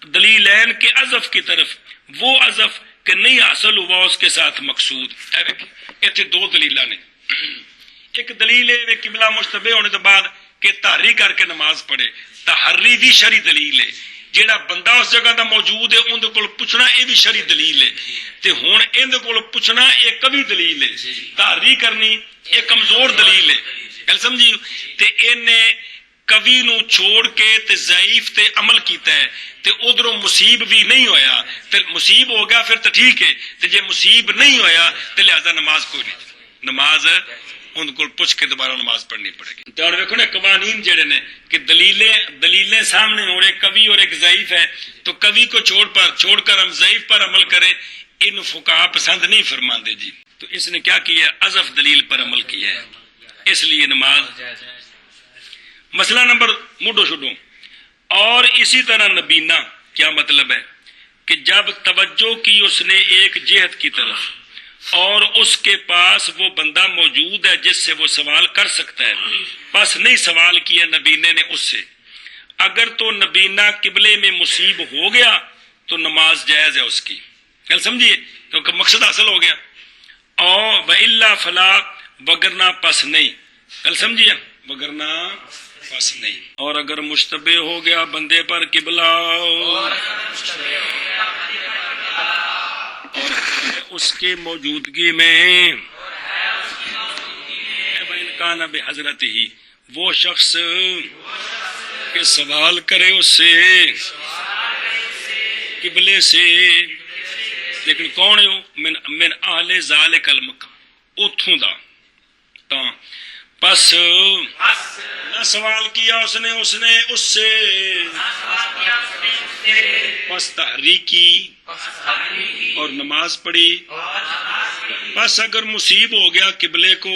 دلیلین کے اضف کی طرف، وہ اضف کہ نہیں حاصل ہوا اس کے ساتھ مقصود۔ ایتھے دو دلیلاں نے، ایک دلیل ہے قبلہ مشتبہ ہونے تو بعد کہ تحری کر کے نماز پڑھے، تحری بھی شرعی دلیل ہے، جیڑا بندہ اس جگہ دا موجود ہے اون دے کول پوچھنا اے بھی شرعی دلیل ہے، تے ہن این دے کول پوچھنا اے کبھی دلیل ہے، تحری کرنی اے کمزور دلیل ہے، گل سمجھی؟ تے اینے کبھی نو چھوڑ کے تے ضعیف تے عمل کیتا ہے، تے ادھروں مصیب بھی نہیں ہویا، تے مصیب ہو گیا پھر تو ٹھیک ہے، تے جے مصیب نہیں ہویا تے لہذا نماز کوئی نہیں، نماز ان کو پوچھ کے دوبارہ نماز پڑھنی پڑے گی۔ تو دیکھو نا قوانین جڑے نے کہ دلیلیں سامنے ہو رہے، کوی اور ایک ضعیف ہے، تو کوی کو چھوڑ کر ہم ضعیف پر عمل کریں، ان فقہا پسند نہیں فرماندے جی۔ تو اس نے کیا کیا؟ اضف دلیل پر عمل کیا ہے، اس لیے نماز۔ مسئلہ نمبر موڈو شڈو، اور اسی طرح نبینا کیا مطلب ہے کہ جب توجہ کی اس نے ایک جہت کی طرف اور اس کے پاس وہ بندہ موجود ہے جس سے وہ سوال کر سکتا ہے، پس نہیں سوال کیا نبینے نے اس سے، اگر تو نبینا قبلے میں مصیب ہو گیا تو نماز جائز ہے اس کی، گل سمجھیے، کیونکہ مقصد حاصل ہو گیا، اور وَإِلَّا فَلَا، وگرنہ پس نہیں، گل سمجھیے، وگرنہ پس نہیں۔ اور اگر مشتبہ ہو گیا بندے پر قبلہ اور اس کے موجودگی میں کان بحضرت ہی، وہ شخص کہ سوال کرے اس سے قبلے سے، لیکن کون ہے؟ من اہل ذالک المکان، اتھوں دا تا، پس نہ سوال کیا اس نے اس سے، پس تحریکی اور نماز پڑھی، پس اگر مصیب ہو گیا قبلے کو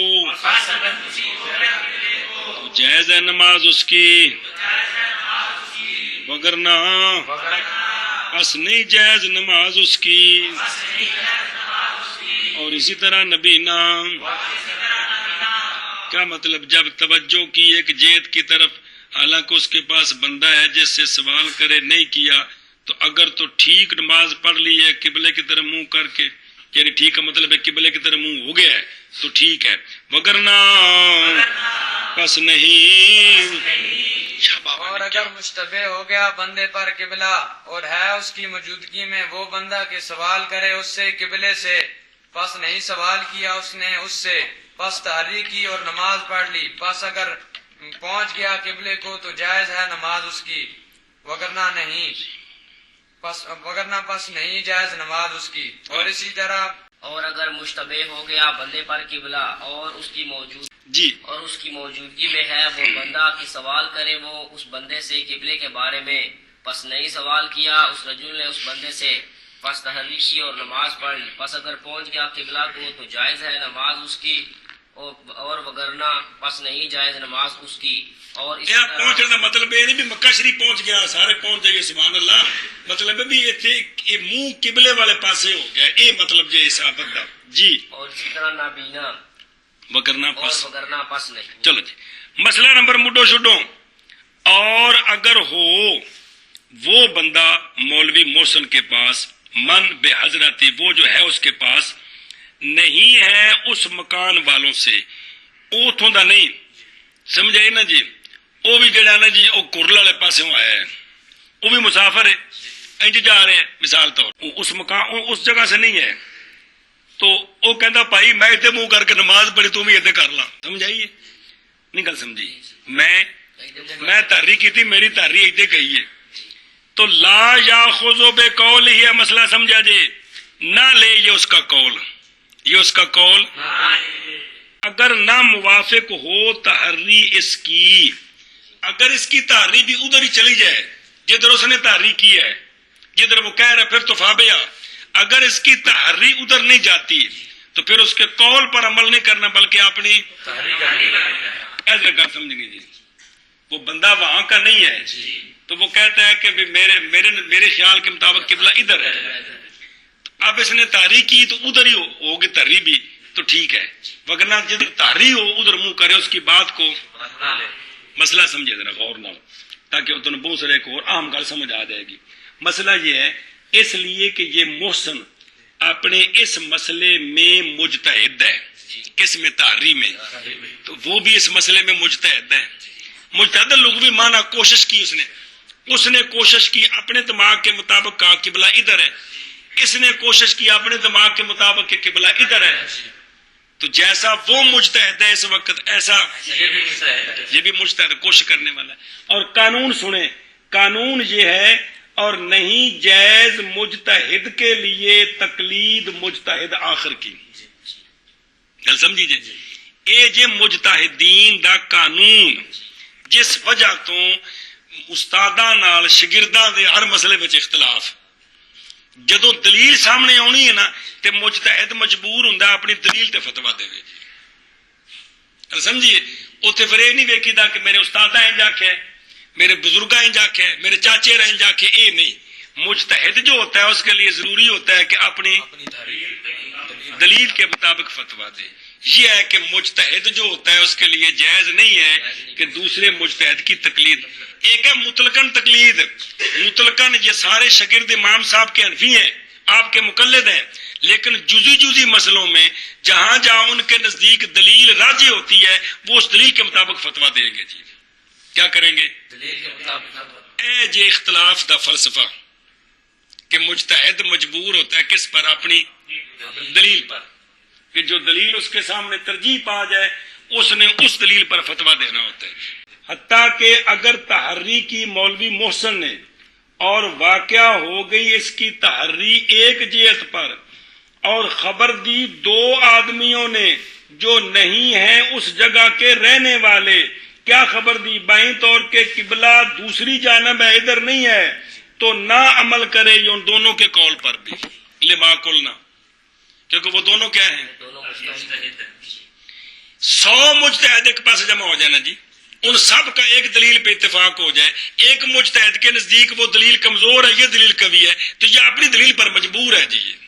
تو جائز ہے نماز اس کی، وگرنہ پس نہیں جائز نماز اس کی۔ اور اسی طرح نبینا، کیا مطلب؟ جب توجہ کی ایک جہت کی طرف حالانکہ اس کے پاس بندہ ہے جس سے سوال کرے نہیں کیا، تو اگر تو ٹھیک نماز پڑھ لی ہے قبلے کی طرف منہ کر کے، یعنی ٹھیک کا مطلب ہے قبلے کی طرف منہ ہو گیا ہے تو ٹھیک ہے، وگرنہ پس نہیں۔ اور اگر مشتبہ ہو گیا بندے پر قبلہ اور ہے اس کی موجودگی میں وہ بندہ کہ سوال کرے اس سے قبلے سے، پس نہیں سوال کیا اس نے اس سے، پس تحریک کی اور نماز پڑھ لی، پس اگر پہنچ گیا قبلے کو تو جائز ہے نماز اس کی، وگرنہ پس نہیں جائز نماز اس کی۔ اور اسی طرح اور اگر مشتبہ ہو گیا بندے پر قبلہ اور اس کی موجودگی میں ہے وہ بندہ کہ سوال کرے وہ اس بندے سے قبلے کے بارے میں، پس نہیں سوال کیا اس رجل نے اس بندے سے، پس تحریک کی اور نماز پڑھ لی، پس اگر پہنچ گیا قبلہ کو تو جائز ہے نماز اس کی، اور وگرنہ پس نہیں جائز نماز اس کی۔ اور اس طرح پہنچنے کا مطلب یہ نہیں بھی مکہ شریف پہنچ گیا سارے پہنچ جائیے سبحان اللہ، مطلب ہے بھی یہ منہ قبلے والے پاسے ہو گیا، یہ مطلب جو اصابت دا جی۔ اور اسی طرح نابینا، وگرنہ وگرنہ پس نہیں۔ چلو جی، مسئلہ نمبر مڈو شڈو، اور اگر ہو وہ بندہ مولوی محسن کے پاس، من بے حضرتی، وہ جو ہے اس کے پاس نہیں ہے اس مکان والوں سے، اوتھوں دا نہیں، سمجھائی نا جی، وہ بھی جڑا نا جی وہ کرل والے پاسوں آیا ہے، وہ بھی مسافر ہے، انج جا رہے ہیں مثال طور اس مکان اس جگہ سے نہیں ہے، تو وہ کہندا بھائی میں ادھر منہ کر کے نماز پڑھی تو بھی ادھر کر لا، سمجھائیے نہیں گل سمجھی، میں تحریک کی تھی میری تحریک ادھر کہی ہے، تو لا یاخذ بقول ہی ہے مسئلہ سمجھا جی، نہ لے یہ اس کا قول، یہ اس کا قول اگر نہ موافق ہو تحری اس کی، اگر اس کی تحری بھی ادھر ہی چلی جائے جدھر اس نے تحری کی ہے، جدھر وہ کہہ رہا پھر تو فابیا، اگر اس کی تحری ادھر نہیں جاتی تو پھر اس کے قول پر عمل نہیں کرنا بلکہ اپنی ایسے کر سمجھیں جی، وہ بندہ وہاں کا نہیں ہے تو وہ کہتا ہے کہ میرے خیال کے مطابق قبلہ ادھر ہے، اب اس نے تحریک کی تو ادھر ہی ہوگی تحری بھی تو ٹھیک ہے، وگرنہ جدھر تحری ہو ادھر منہ کرے اس کی بات کو مسئلہ سمجھے ذرا غور نہ ہو، تاکہ تمہیں بہت سارے ایک اور عام گل سمجھ آ جائے گی۔ مسئلہ یہ ہے اس لیے کہ یہ محسن اپنے اس مسئلے میں مجتہد ہے، کس میں تحری میں، تو وہ بھی اس مسئلے میں مجتہد ہے۔ مجتہد لغوی معنی کوشش کی، اس نے کوشش کی اپنے دماغ کے مطابق کہا قبلہ ادھر ہے، اس نے کوشش کی اپنے دماغ کے مطابق کہ قبلہ ادھر ہے، تو جیسا وہ مجتہد ہے اس وقت ایسا یہ بھی مجتہد کوشش کرنے والا ہے۔ اور قانون سنیں، قانون یہ ہے اور نہیں جائز مجتہد کے لیے تقلید مجتہد آخر کی، گل سمجھیجئے، اے جے مجتہدین دا قانون جس وجہ تو استاداں نال شاگرداں دے ہر مسئلے وچ اختلاف، جدو دلیل سامنے آنی ہے نا تے مجتہد مجبور ہوندا اپنی دلیل تے فتوا دے جی، سمجھیے، اوتھے پھر یہ نہیں ویکھیدا کہ میرے استاداں انج آکھیا، میرے بزرگاں انج آکھیا، میرے چاچے انج آکھیا، اے نہیں، مجتہد جو ہوتا ہے اس کے لیے ضروری ہوتا ہے کہ اپنی دلیل کے مطابق فتوا دے۔ یہ ہے کہ مجتہد جو ہوتا ہے اس کے لیے جائز نہیں ہے کہ دوسرے مجتہد کی تقلید۔ ایک ہے مطلقاً تقلید، مطلقاً یہ سارے شاگرد امام صاحب کے حنفی ہیں، آپ کے مقلد ہیں، لیکن جزی مسئلوں میں جہاں جہاں ان کے نزدیک دلیل راجح ہوتی ہے وہ اس دلیل کے مطابق فتوا دیں گے۔ جی کیا کریں گے؟ دلیل کے مطابق۔ اے جے اختلاف دا فلسفہ کہ مجتہد مجبور ہوتا ہے کس پر؟ اپنی دلیل پر، کہ جو دلیل اس کے سامنے ترجیح پا جائے اس نے اس دلیل پر فتوا دینا ہوتا ہے۔ حتیٰ کہ اگر تحری کی مولوی محسن نے اور واقعہ ہو گئی اس کی تحری ایک جہت پر اور خبر دی دو آدمیوں نے جو نہیں ہیں اس جگہ کے رہنے والے، کیا خبر دی؟ بائیں طور کے قبلہ دوسری جانب ہے، ادھر نہیں ہے، تو نہ عمل کرے یہ ان دونوں کے قول پر بھی، لما قلنا، کیونکہ وہ دونوں کیا ہیں؟ 100 مجتہد ایک پاس جمع ہو جانا جی، ان سب کا ایک دلیل پہ اتفاق ہو جائے، ایک مجتہد کے نزدیک وہ دلیل کمزور ہے، یہ دلیل قوی ہے، تو یہ اپنی دلیل پر مجبور ہے۔ جی یہ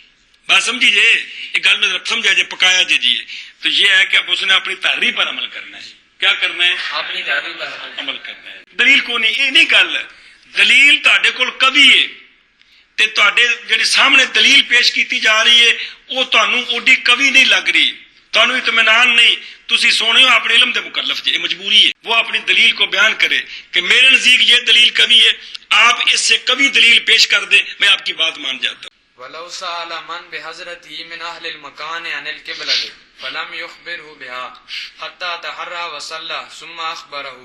بات سمجھیجئے، یہ گل میں سمجھا جائے، پکایا جائے، تو یہ ہے کہ اب اس نے اپنی تحریر پر عمل کرنا ہے۔ کیا کرنا ہے؟ اپنی تحریر پر عمل کرنا ہے۔ دلیل کو نہیں، یہ نہیں گل، دلیل تہاڈے کول قوی ہے تے تہاڈے جڑی سامنے دلیل پیش کیتی جا رہی ہے وہ تانوں اوڈی قوی نہیں لگ رہی، تانوں اطمینان نہیں، تسی سونے ہو اپنے علم دے مکلف جی، مجبوری ہے وہ اپنی دلیل کو بیان کرے کہ میرے نزدیک یہ دلیل قوی ہے، آپ اس سے قوی دلیل پیش کر دیں، میں آپ کی بات مان جاتا ہوں۔ وَلَوْ سَأَلَ مَنْ بِحَضْرَتِهِ مِنْ أَهْلِ الْمَكَانِ عَنِ الْقِبْلَةِ فَلَمْ يُخْبِرْهُ بِهَا حَتَّى تَحَرَّى وَصَلَّى ثُمَّ أَخْبَرَهُ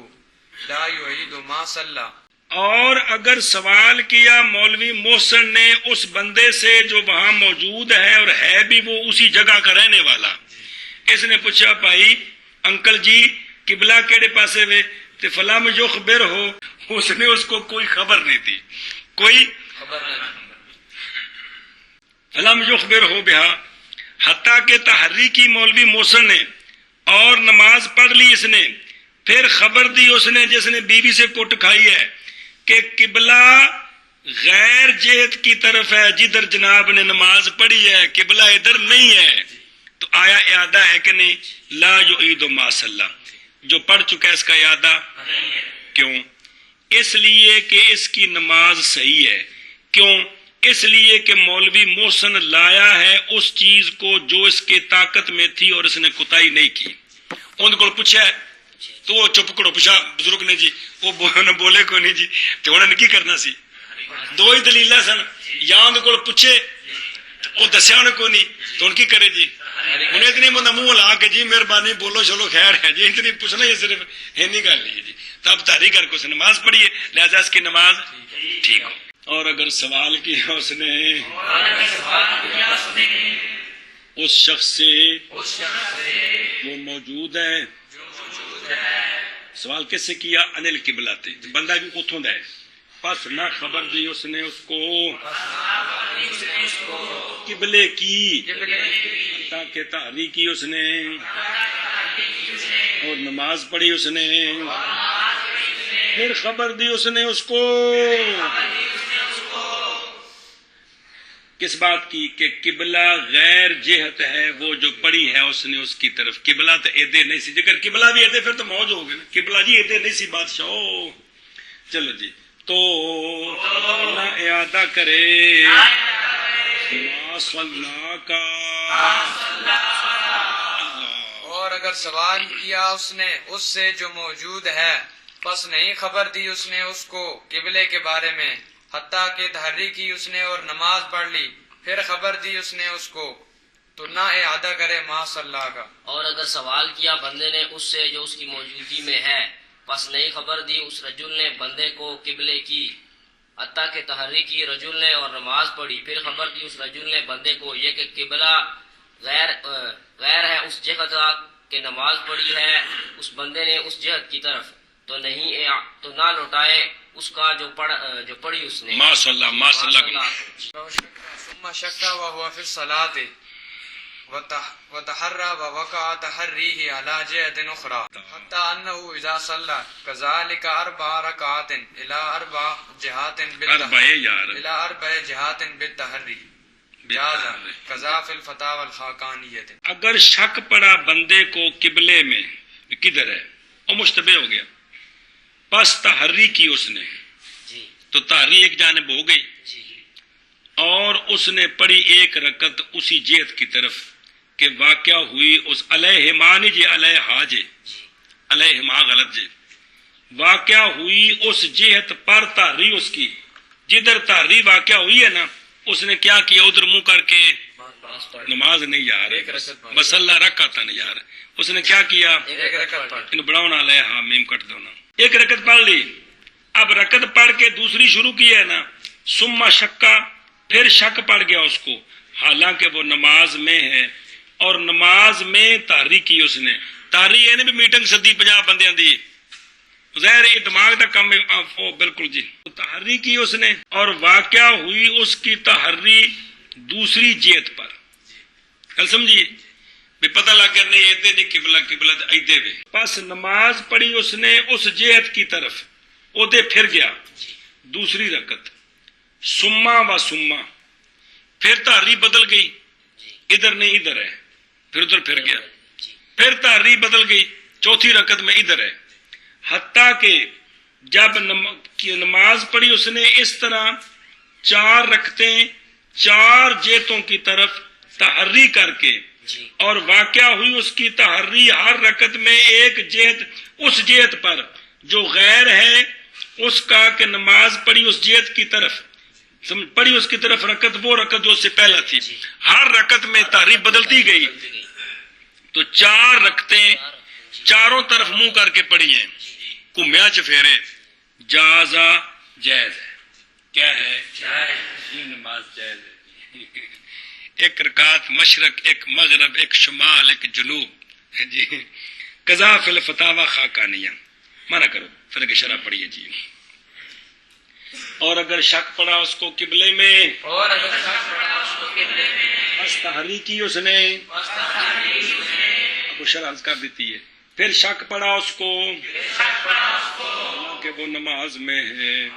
لَا يُعِيدُ مَا صَلَّى۔ اور اگر سوال کیا مولوی محسن نے اس بندے سے جو وہاں موجود ہے اور ہے بھی وہ اسی جگہ کا رہنے والا، اس نے پوچھا بھائی انکل جی قبلہ کیڑے پاسے وے؟ تے فلاں میں جو خبر ہو، اس نے اس کو کوئی خبر نہیں دی، کوئی خبر نہیں۔ فلم یخبر ہو بہا، حتیٰ کہ تحری کی مولوی محسن نے اور نماز پڑھ لی اس نے، پھر خبر دی اس نے جس نے بیوی سے کٹ کھائی ہے کہ قبلہ غیر جہت کی طرف ہے جدھر جناب نے نماز پڑھی ہے، قبلہ ادھر نہیں ہے، تو آیا اعادہ ہے کہ نہیں؟ لا یعید ما صلی، جو پڑھ چکا ہے اس کا اعادہ کیوں؟ اس لیے کہ اس کی نماز صحیح ہے۔ کیوں؟ اس لیے کہ مولوی محسن لایا ہے اس چیز کو جو اس کے طاقت میں تھی اور اس نے کوتاہی نہیں کی۔ ان کو پوچھا ہے تو وہ چپ کرو، پوچھا بزرگ نے جی، وہ بولے کو نہیں جی، تو انہوں نے کی کرنا سی؟ دو ہی دلیل سن، یا ان کو پوچھے وہ دسیا انہیں کو نہیں تو ان کی کرے جی، انہیں اتنی بندہ منہ لا کے جی مہربانی بولو چلو خیر ہے جی، اتنی پوچھنا یہ صرف ہے نہیں گل ہے جی، تب تحریک کر کے اس نے نماز پڑھی ہے، لہذا اس کی نماز ٹھیک ہو۔ اور اگر سوال کیا اس نے اس شخص سے وہ موجود ہے، سوال کس سے کیا؟ انل قبلہ تے، بندہ بھی اتھوں دا ہے، پس نہ خبر دی اس نے اس کو قبلے کی، تاکہ تحریک کی اس نے اور نماز پڑھی اس نے، پھر خبر دی اس نے اس کو کس بات کی کہ قبلہ غیر جہت ہے، وہ جو پڑھی ہے اس نے اس کی طرف، قبلہ تو ایدے نہیں سی، اگر قبلہ بھی ایدے پھر تو موج ہو گئی نا، قبلہ جی ایدے نہیں سی بادشاہ. چلو جی، تو نہ اعادہ کرے ما صلی کا، اور اگر سوال کیا اس نے اس سے جو موجود ہے، پس نہیں خبر دی اس نے اس کو قبلے کے بارے میں، حتیٰ کہ تحری کی اس نے اور نماز پڑھ لی، پھر خبر دی اس نے اس کو، تو نہ اعادہ کرے ما صلی کا. اور اگر سوال کیا بندے نے اس سے جو اس کی موجودگی میں ہے، پس نہیں خبر دی اس رجل نے بندے کو قبلے کی، حتیٰ کہ تحری کی رجل نے اور نماز پڑھی، پھر خبر دی اس رجل نے بندے کو یہ کہ قبلہ غیر ہے اس جہت کہ نماز پڑھی ہے اس بندے نے اس جہت کی طرف، تو نہ لوٹائے اس کا جو پڑھی اس نے. ما صلی، ما صلی. ثم شک وهو في الصلاة وتحرى ووقع تحريه على جهة أخرى حتى أنه إذا صلى كذلك 4 ركعات إلى 4 جهات بالتحري جاز كذا في الفتاوى الخاقانية. اگر شک پڑا بندے کو قبلے میں کدھر ہے، وہ مشتبہ ہو گیا، پس تحری کی اس نے، جی تو تحری ایک جانب ہو گئی، جی اور اس نے پڑھی ایک رکعت اسی جہت کی طرف کہ واقعہ ہوئی اس علیہما نہیں جی علیہا جی علیہما غلط جی، واقعہ ہوئی اس جہت پر تحری اس کی، جدھر تحری واقعہ ہوئی ہے نا، اس نے کیا کیا، ادھر منہ کر کے نماز نہیں یار، بس اللہ رکعت نہیں یار، اس نے کیا کیا، ایک رکعت پڑھ ان بڑھاؤ نہ لے، ہاں میم کٹ دو نا، ایک رکعت پڑھ لی، اب رکعت پڑھ کے دوسری شروع کی ہے نا، ثم شکا، پھر شک پڑ گیا اس کو، حالانکہ وہ نماز میں ہے، اور نماز میں تحری کی اس نے، تحری یہ بھی میٹنگ سدی 50 بندیاں دی، ظاہر یہ دماغ کا کم ہے، بالکل جی، تحری کی اس نے، اور واقعہ ہوئی اس کی تحری دوسری جہت پر، کل سمجھیے بھی پتہ لگ گیا نہیں ایدے نہیں قبلہ، قبلہ ایدے بھی، پس نماز پڑھی اس نے اس جہت کی طرف، اودے پھر گیا دوسری رکعت، سما و سما، پھر تحری بدل گئی، ادھر نہیں ادھر ہے، پھر ادھر پھر گیا، پھر تحری بدل گئی، چوتھی رکعت میں ادھر ہے، حتیٰ کہ جب نماز پڑھی اس نے اس طرح 4 رکعتیں 4 جہتوں کی طرف تحری کر کے، اور واقعہ ہوئی اس کی تحری ہر رکعت میں ایک جہت اس جہت پر جو غیر ہے اس کا، کہ نماز پڑھی اس جہت کی طرف، پڑھی اس کی طرف رکعت، وہ رکعت جو اس سے پہلا تھی، ہر رکعت میں تحری بدلتی گئی، تو 4 رکعتیں چاروں طرف منہ کر کے پڑھی ہیں، گھومیا چفیرے، جازا جائز ہے، کیا ہے جائز، نماز جائز ہے، ایک رکعت مشرق، ایک مغرب، ایک شمال، ایک جنوب جی، قضا فی الفتاوی خاقانیہ، مانا کرو فرق شرح پڑھیے جی. اور اگر شک پڑا اس کو قبلے میں، اور اگر شک پڑا اس کو قبلے میں، بس تحری کی اس نے، اب شرح عرض کر دیتی ہے، پھر شک پڑا اس کو کہ وہ نماز میں ہے،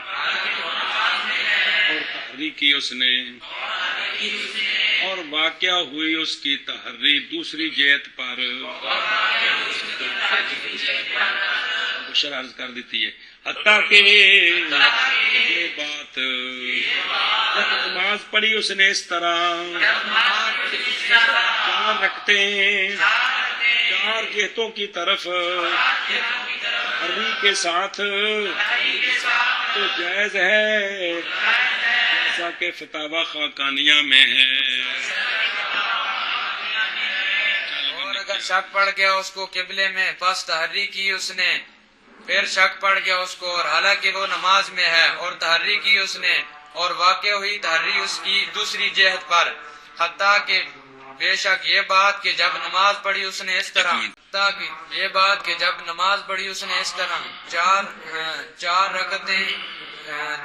اور تحری کی اس نے، اور واقعہ ہوئی اس کی تحری دوسری جہت پر، شرح عرض کر دیتی ہے، حتیٰ کہ یہ بات جب نماز پڑھی اس نے اس طرح 4 رکعتیں 4 جہتوں کی طرف تحری کے ساتھ، تو جائز ہے جیسا کہ فتاوی خاقانیہ میں ہے. اور اگر شک پڑ گیا اس کو قبلے میں، پس تحری کی اس نے، پھر شک پڑ گیا اس کو، اور حالانکہ وہ نماز میں ہے، اور تحری کی اس نے، اور واقع ہوئی تحری اس کی دوسری جہت پر، حتیٰ کہ بے شک یہ بات کہ جب نماز پڑھی اس نے اس طرح، حتیٰ کہ یہ بات کہ جب نماز پڑھی اس نے اس طرح 4 رکعتیں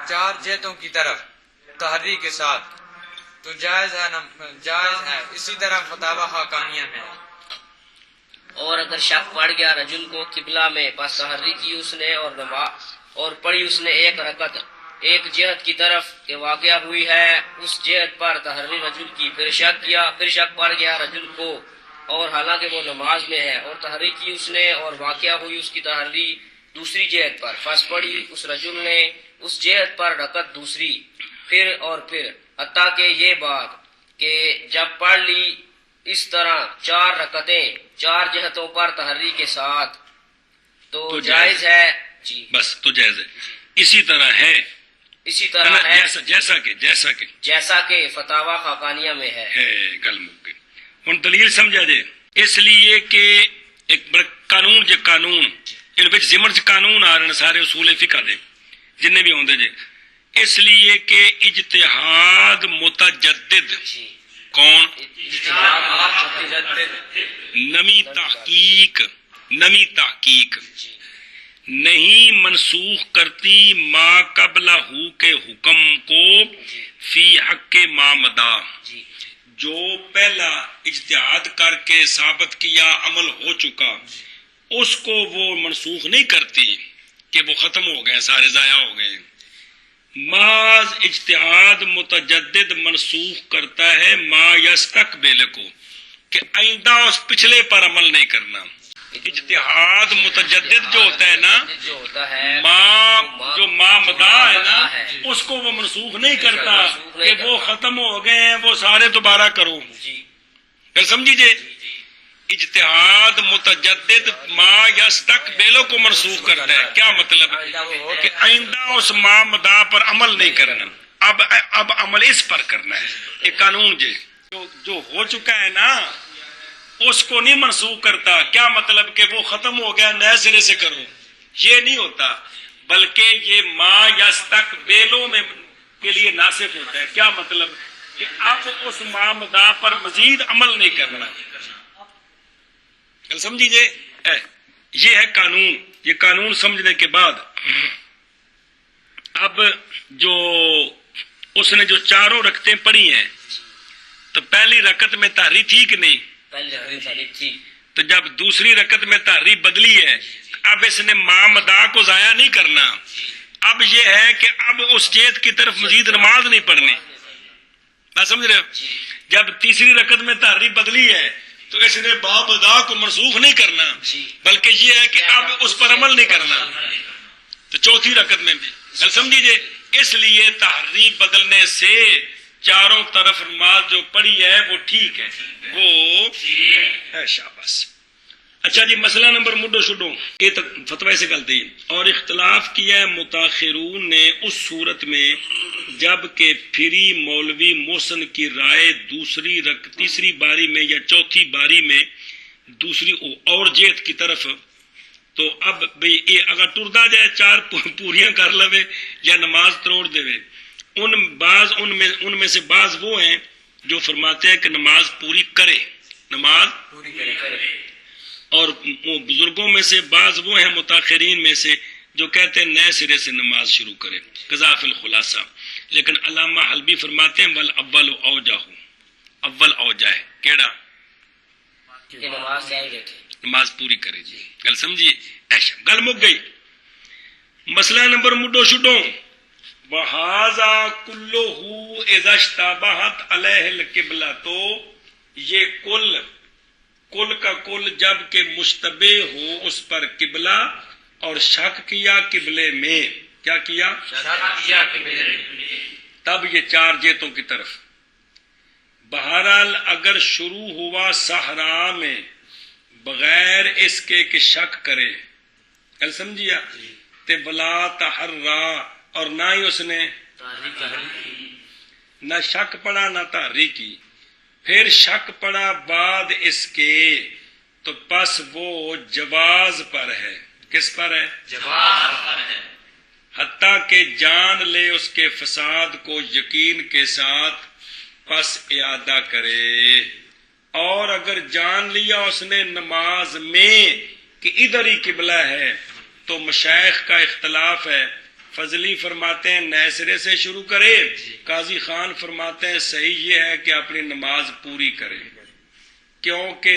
4 جہتوں کی طرف تحری کے ساتھ، تو جائز ہے، اسی طرح فتاوی خاقانیہ میں. اور اگر شک پڑ گیا رجل کو قبلہ میں، پس تحری کی اس نے اور پڑھی اس نے ایک رکعت، ایک جہت کی طرف کہ واقعہ ہوئی ہے اس جہت پر تحری رجل کی، پھر شک پڑ گیا رجل کو، اور حالانکہ وہ نماز میں ہے، اور تحری کی اس نے، اور واقعہ ہوئی اس کی تحری دوسری جہت پر، پس پڑھی اس رجل نے اس جہت پر رکعت دوسری، پھر حتیٰ کہ یہ بات کہ جب پڑھ لی اس طرح 4 رکعتیں 4 جہتوں پر تحری کے ساتھ تو جائز ہے جی، بس تو جائز ہے. اسی طرح ہے جیسا کہ فتاوا خاقانیہ میں ہے. گل مک گئی. ہن دلیل سمجھا جے، اس لیے کہ ایک بڑا قانون جے، قانون ان وچ ضمن چ قانون آ رہے سارے اصول فقہ دے جن بھی آندے جے، اس لیے کہ اجتہاد متجدد کون؟ نمی تحقیق نہیں منسوخ کرتی ما قبلہ کے حکم کو فی حق ما مدا. جو پہلا اجتہاد کر کے ثابت کیا عمل ہو چکا اس کو وہ منسوخ نہیں کرتی کہ وہ ختم ہو گئے، سارے ضائع ہو گئے. محض اجتہاد متجدد منسوخ کرتا ہے ما یستقبل کو، کہ آئندہ اس پچھلے پر عمل نہیں کرنا. اجتہاد متجدد جو ہوتا ہے نا، جو ما مدا ہے نا، اس کو وہ منسوخ نہیں کرتا کہ وہ ختم ہو گئے ہیں وہ سارے دوبارہ کرو. پھر سمجھیے، اجتہاد متجدد ما یستقبل کو منسوخ کرتا ہے. کیا مطلب؟ کہ آئندہ اس ما مدا پر عمل نہیں کرنا، اب عمل اس پر کرنا ہے. یہ قانون جو ہو چکا ہے نا اس کو نہیں منسوخ کرتا. کیا مطلب؟ کہ وہ ختم ہو گیا نئے سرے سے کرو، یہ نہیں ہوتا، بلکہ یہ ما یستقبلو میں کے لیے ناسخ ہوتا ہے. کیا مطلب؟ کہ اب اس ما مدا پر مزید عمل نہیں کرنا. سمجھیے، یہ ہے قانون. یہ قانون سمجھنے کے بعد اب جو اس نے جو 4 رکعتیں پڑھی ہیں تو پہلی رکعت میں تحری تھی کہ نہیں؟ تو جب دوسری رکعت میں تحری بدلی ہے اب اس نے ما مدا کو ضائع نہیں کرنا. اب یہ ہے کہ اب اس جہت کی طرف مزید نماز نہیں پڑھنی. بات سمجھ رہے ہو؟ جب تیسری رکعت میں تحری بدلی ہے تو اس نے با مدا کو منسوخ نہیں کرنا، بلکہ یہ ہے کہ اب اس پر عمل نہیں کرنا. تو چوتھی رکعت میں بھی سمجھیے، اس لیے تحری بدلنے سے چاروں طرف نماز جو پڑھی ہے وہ ٹھیک ہے، وہ ہے. شاباش. اچھا جی، مسئلہ نمبر مڈو شڈو یہ فتوی سے غلطی. اور اختلاف کیا ہے متاخرون نے اس صورت میں جب کہ پھری مولوی محسن کی رائے تیسری باری میں یا چوتھی باری میں دوسری اور جہت کی طرف، تو اب بھئی اگر ٹردا جائے 4 پوریاں کر لوے یا نماز تروڑ دے. ان میں سے بعض وہ ہیں جو فرماتے ہیں کہ نماز پوری کرے، نماز پوری کرے. اور بزرگوں میں سے بعض وہ ہیں متاخرین میں سے جو کہتے ہیں نئے سرے سے نماز شروع کرے. قذاف الخلاصہ. لیکن علامہ حلبی فرماتے ہیں ول اول اوجہ ہے کیڑا؟ نماز پوری کرے. جی گل سمجھیے، ایسا گل مک گئی. مسئلہ نمبر مڈو شڈو وہذا کلہ اذا اشتبہت علیہ القبلہ. تو یہ کل کا کل جب کہ مشتبہ ہو اس پر قبلہ اور شک کیا قبلے میں، کیا کیا؟ شک کیا قبلے میں، تب یہ 4 جہتوں کی طرف. بہرحال اگر شروع ہوا صحرا میں بغیر اس کے کہ شک کرے، کل سمجھیا، تے ولا تحرا، اور نہ ہی اس نے نہ شک پڑا نہ تحریک کی، پھر شک پڑا بعد اس کے، تو پس وہ جواز پر ہے. کس پر ہے؟ جواز پر ہے. حتیٰ کہ جان لے اس کے فساد کو یقین کے ساتھ، پس اعادہ کرے. اور اگر جان لیا اس نے نماز میں کہ ادھر ہی قبلہ ہے تو مشائخ کا اختلاف ہے. فضلی فرماتے ہیں نئے سرے سے شروع کرے، قاضی خان فرماتے ہیں صحیح یہ ہے کہ اپنی نماز پوری کرے. کیونکہ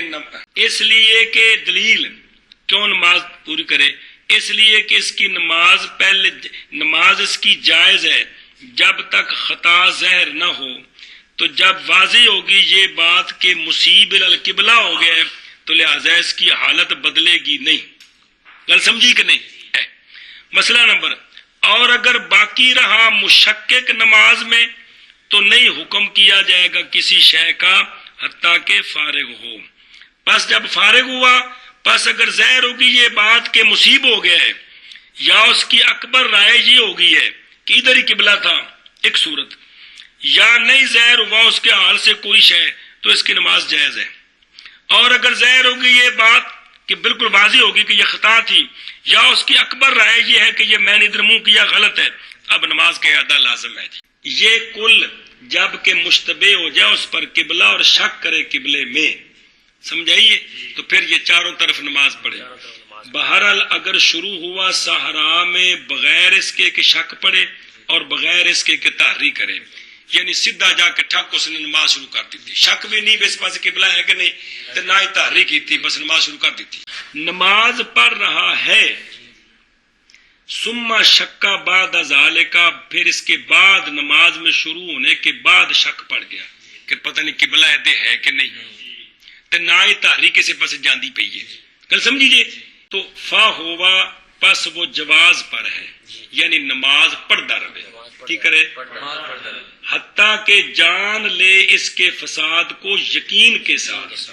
اس لیے کہ دلیل کیوں نماز پوری کرے، اس لیے کہ اس کی نماز اس کی جائز ہے جب تک خطا ظاہر نہ ہو. تو جب واضح ہوگی یہ بات کہ مصیب القبلہ ہو گیا ہے تو لہذا اس کی حالت بدلے گی نہیں. گل سمجھی کہ نہیں؟ مسئلہ نمبر. اور اگر باقی رہا مشکک نماز میں تو نہیں حکم کیا جائے گا کسی شے کا حتیٰ کہ فارغ ہو. پس جب فارغ ہوا پس اگر ظاہر ہوگی یہ بات کہ مصیب ہو گیا ہے یا اس کی اکبر رائے یہ ہوگی ہے کہ ادھر ہی قبلہ تھا ایک صورت، یا نہیں ظاہر ہوا اس کے حال سے کوئی شے تو اس کی نماز جائز ہے. اور اگر ظاہر ہوگی یہ بات کہ بالکل واضح ہوگی کہ یہ خطا تھی یا اس کی اکبر رائے یہ ہے کہ یہ میں نے ادھر منہ کیا غلط ہے، اب نماز کا اعادہ لازم ہے. یہ کل جب کہ مشتبہ ہو جائے اس پر قبلہ اور شک کرے قبلے میں، سمجھائیے، تو پھر یہ چاروں طرف نماز پڑھے. بہرحال اگر شروع ہوا صحرا میں بغیر اس کے کہ شک پڑے اور بغیر اس کے کہ تحریک کرے، یعنی سیدھا جا کے ٹھک اس نے نماز شروع کر دی تھی، شک بھی نہیں اس پاس قبلہ ہے کہ نہیں، تو نہ ہی تحریک کی تھی، بس نماز شروع کر دی تھی. نماز پڑھ رہا ہے ثم شکا بعد ذالک، پھر اس کے بعد نماز میں شروع ہونے کے بعد شک پڑ گیا کہ پتہ نہیں قبلہ ہے کہ نہیں، تو نہ ہی تحریک سے پس جاندی پئی ہے. کل سمجھیے، تو فا ہوا پس وہ جواز پر ہے، یعنی نماز پڑھتا رہے. کی کرے؟ حتیٰ کہ جان لے اس کے فساد کو یقین کے ساتھ،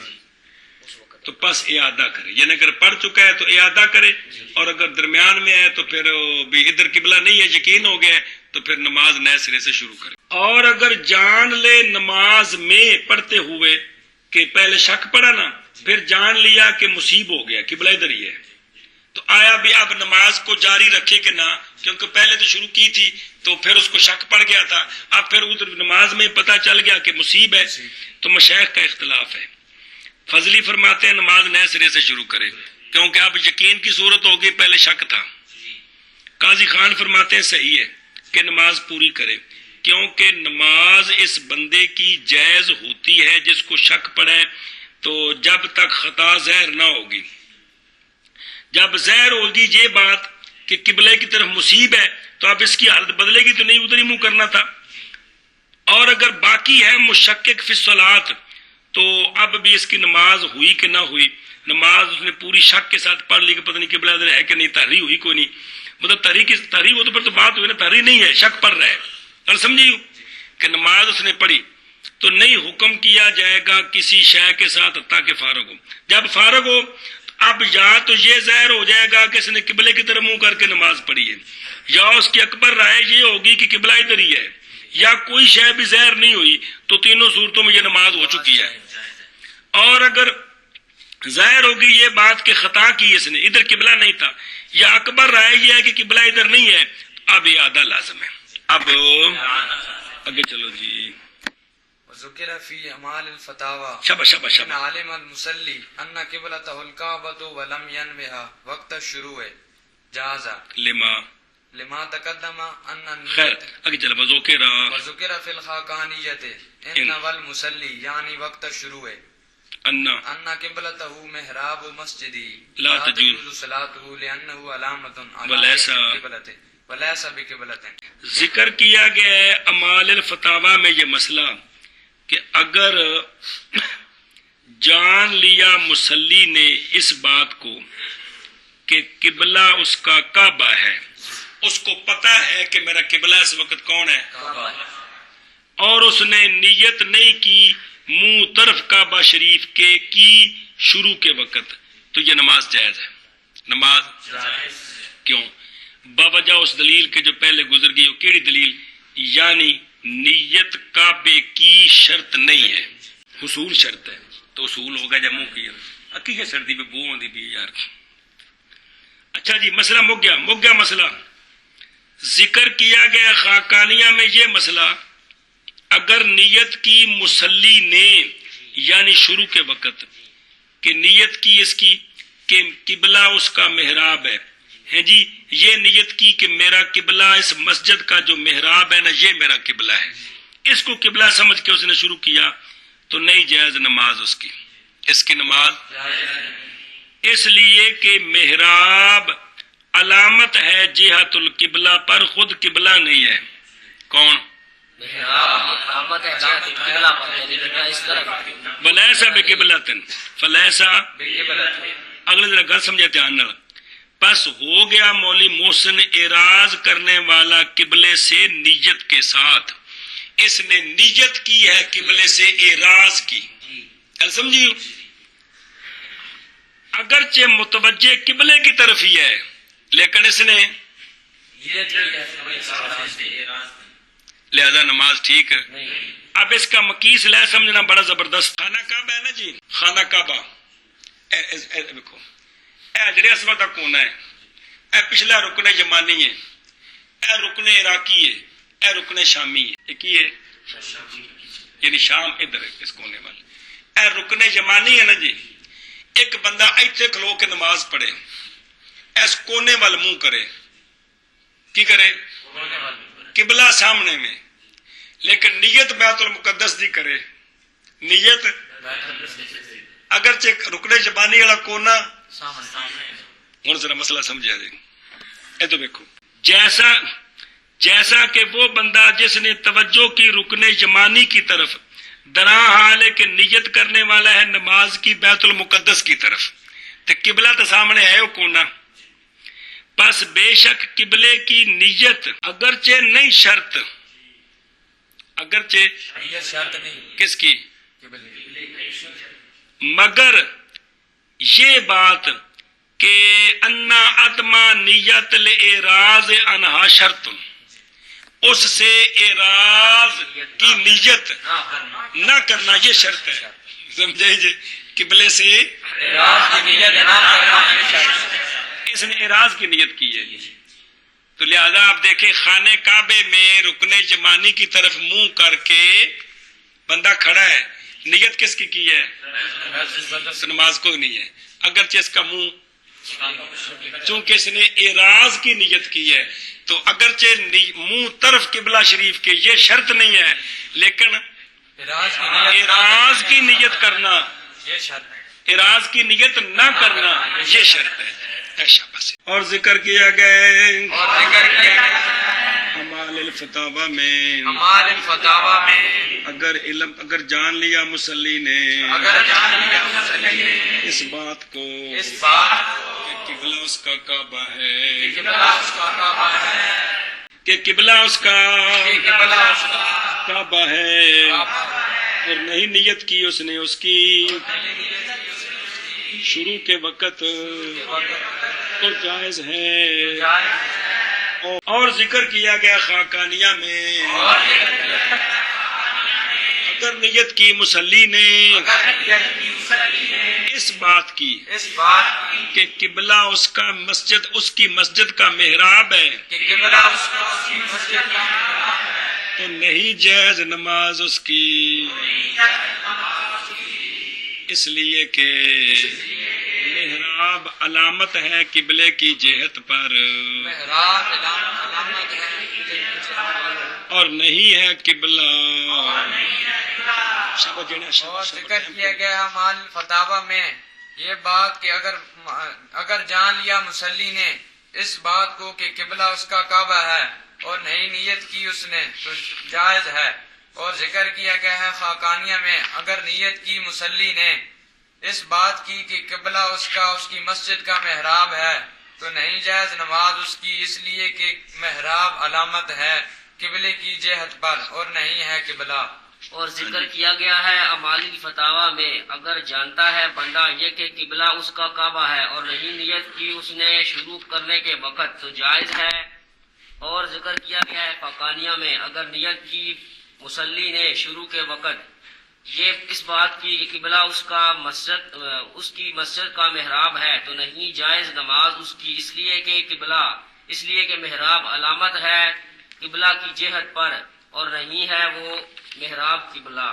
تو پس اعادہ کرے. یعنی اگر پڑھ چکا ہے تو اعادہ کرے، اور اگر درمیان میں ہے تو پھر بھی ادھر قبلہ نہیں ہے یقین ہو گیا تو پھر نماز نئے سرے سے شروع کرے. اور اگر جان لے نماز میں پڑھتے ہوئے کہ پہلے شک پڑا نا، پھر جان لیا کہ مصیب ہو گیا قبلہ ادھر ہی ہے، تو آیا بھی اب نماز کو جاری رکھے کہ نہ، کیونکہ پہلے تو شروع کی تھی تو پھر اس کو شک پڑ گیا تھا، اب پھر ادھر نماز میں پتہ چل گیا کہ مصیب ہے. تو مشائخ کا اختلاف ہے. فضلی فرماتے ہیں نماز نئے سرے سے شروع کرے کیونکہ اب یقین کی صورت ہوگی، پہلے شک تھا. قاضی خان فرماتے ہیں صحیح ہے کہ نماز پوری کرے، کیونکہ نماز اس بندے کی جائز ہوتی ہے جس کو شک پڑے تو جب تک خطا ظاہر نہ ہوگی. جب ظاہر ہوگی یہ بات کہ قبلے کی طرف مصیب ہے تو اب اس کی حالت بدلے گی تو نہیں، ادھر ہی منہ کرنا تھا. اور اگر باقی ہے مشکک فی الصلاۃ تو اب بھی اس کی نماز ہوئی کہ نہ ہوئی، نماز اس نے پوری شک کے ساتھ پڑھ لی کہ پتہ نہیں قبلہ ادھر ہے کہ نہیں، تحریک ہوئی کوئی نہیں، مطلب تحریک ہو تو پھر تو بات ہوئی نا، تحریک نہیں ہے، شک پڑھ رہا ہے. اور سمجھیے کہ نماز اس نے پڑھی تو نہیں حکم کیا جائے گا کسی شے کے ساتھ حتیٰ کہ فارغ ہو. جب فارغ ہو اب یا تو یہ ظاہر ہو جائے گا کہ اس نے قبلے کی طرف منہ کر کے نماز پڑھی ہے، یا اس کی اکبر رائے یہ ہوگی کہ قبلہ ادھر ہی ہے، یا کوئی شے بھی ظاہر نہیں ہوئی، تو تینوں صورتوں میں یہ نماز ہو چکی ہے. اور اگر ظاہر ہوگی یہ بات کہ خطا کی اس نے، ادھر قبلہ نہیں تھا، یا اکبر رائے یہ ہے کہ قبلہ ادھر نہیں ہے، اب اعادہ لازم ہے. اب آگے چلو جی. ذکر فی اعمال الفتاوی شاباش ان عالم المصلی ان قبلتہ الکعبۃ ولم ینوها وقت الشروع جاز لما تقدم ان خیر آگے چلو. وذکر فی الخاقانیۃ ان والمصلی یعنی وقت الشروع ان قبلتہ محراب مسجدی لا تجوز صلاتہ لانہ علامۃ علی قبلتہ ولیس بقبلۃ. ذکر کیا گیا ہے اعمال الفتاوی میں یہ مسئلہ کہ اگر جان لیا مصلی نے اس بات کو کہ قبلہ اس کا کعبہ ہے، اس کو پتا ہے کہ میرا قبلہ اس وقت کون ہے، اور اس نے نیت نہیں کی منہ طرف کعبہ شریف کے کی شروع کے وقت، تو یہ نماز جائز ہے. نماز کیوں؟ باوجہ اس دلیل کے جو پہلے گزر گئی. کیڑی دلیل؟ یعنی نیت کعبے کی شرط نہیں ہے، حصول شرط ہے. تو حصول ہوگا جب منہ کیا اکی کے سردی پہ بو ہوندی بھی یار. اچھا جی مسئلہ مک گیا مسئلہ. ذکر کیا گیا خاقانیہ میں یہ مسئلہ، اگر نیت کی مصلی نے یعنی شروع کے وقت کہ نیت کی اس کی کہ قبلہ اس کا محراب ہے جی، یہ نیت کی کہ میرا قبلہ اس مسجد کا جو محراب ہے نا یہ میرا قبلہ ہے، اس کو قبلہ سمجھ کے اس نے شروع کیا تو نہیں جائز نماز اس کی نماز، اس لیے کہ محراب علامت ہے جہت القبلہ پر، خود قبلہ نہیں ہے. کون؟ محراب علامت ہے جہت القبلہ پر، یعنی قبلہ اس طرف. ولیس بقبلۃ فلیس، اگلے ذرا گل سمجھے دھیان نال. پس ہو گیا مولوی محسن اعراض کرنے والا قبلے سے نیت کے ساتھ. اس نے نیت کی ہے قبلے سے اعراض کی. گل سمجھیو؟ اگرچہ متوجہ قبلے کی طرف ہی ہے لیکن اس نے لہذا نماز ٹھیک ہے. اب اس کا مقیس لے سمجھنا بڑا زبردست. خانہ کعبہ ہے نا جی، خانہ کعبہ دیکھو، اے جڑے اسود کا کونا ہے، اے پچھلا رکن یمانی ہے، اے رکن عراقی ہے، اے رکن شامی ہے. یہ کی ہے؟ یعنی شام ادھر ہے اس کونے والے. اے رکن یمانی ہے نا جی. ایک بندہ ایتھے کھلو کے نماز پڑھے، اس کونے وال منہ کرے، کی کرے؟ قبلہ سامنے میں، لیکن نیت بیت المقدس دی کرے. نیت اگرچہ رکن یمانی والا کونا. ہوں ذرا مسئلہ سمجھا جائے. اے تو دیکھو، جیسا کہ وہ بندہ جس نے توجہ کی رکن یمانی کی طرف، درا حال ہے کہ نیت کرنے والا ہے نماز کی بیت المقدس کی طرف، تو قبلہ تو سامنے ہے وہ کونا. پس بے شک قبلے کی نیت اگرچہ نہیں شرط، اگرچہ شرط نہیں کس کی؟ مگر یہ بات کہ انا ادما نیت الاعراض عنہا شرط، اس سے اعراض کی نیت نہ کرنا یہ شرط ہے. سمجھے جی؟ قبلے سے اس نے اعراض کی نیت کی ہے. تو لہذا آپ دیکھیں خانے کعبے میں رکن یمانی کی طرف منہ کر کے بندہ کھڑا ہے، نیت کس کی ہے؟ نماز کو نہیں ہے. اگرچہ اس کا منہ، چونکہ اس نے اعراض کی نیت کی ہے تو اگرچہ منہ طرف قبلہ شریف کے یہ شرط نہیں ہے، لیکن اعراض کی نیت کرنا، اعراض کی نیت نہ کرنا یہ شرط ہے. اور ذکر کیا گیا امال الفتاوا میں، اگر جان لیا مسلی نے اس بات کو کہ قبلہ اس کا کعبہ ہے، کہ قبلہ اس کا کعبہ ہے، اور نہیں نیت کی اس نے اس کی شروع کے وقت، تو جائز ہے. اور ذکر کیا گیا خاقانیہ میں اگر نیت کی مسلی نے اس بات کی کہ قبلہ اس کا مسجد، اس کی مسجد کا محراب ہے، تو نہیں جائز نماز اس کی، اس لیے کہ محراب علامت ہے قبلے کی جہت پر اور نہیں ہے قبلہ. اور ذکر کیا گیا امال فتاوا میں یہ بات کہ اگر جان لیا مسلی نے اس بات کو کہ قبلہ اس کا کعبہ ہے اور نہیں نیت کی اس نے تو جائز ہے. اور ذکر کیا گیا ہے خاقانیہ میں اگر نیت کی مسلی نے اس بات کی کہ قبلہ اس کی مسجد کا محراب ہے تو نہیں جائز نماز اس کی، اس لیے کہ محراب علامت ہے قبلے کی جہت پر اور نہیں ہے قبلہ. اور ذکر کیا گیا ہے امال الفتاوا میں اگر جانتا ہے بندہ یہ کہ قبلہ اس کا کعبہ ہے اور نہیں نیت کی اس نے شروع کرنے کے وقت تو جائز ہے. اور ذکر کیا گیا ہے فقانیہ میں اگر نیت کی مسلی نے شروع کے وقت یہ اس بات کی کہ قبلہ اس کی مسجد کا محراب ہے تو نہیں جائز نماز اس کی، اس لیے کہ محراب علامت ہے قبلہ کی جہت پر اور نہیں ہے وہ محراب قبلہ.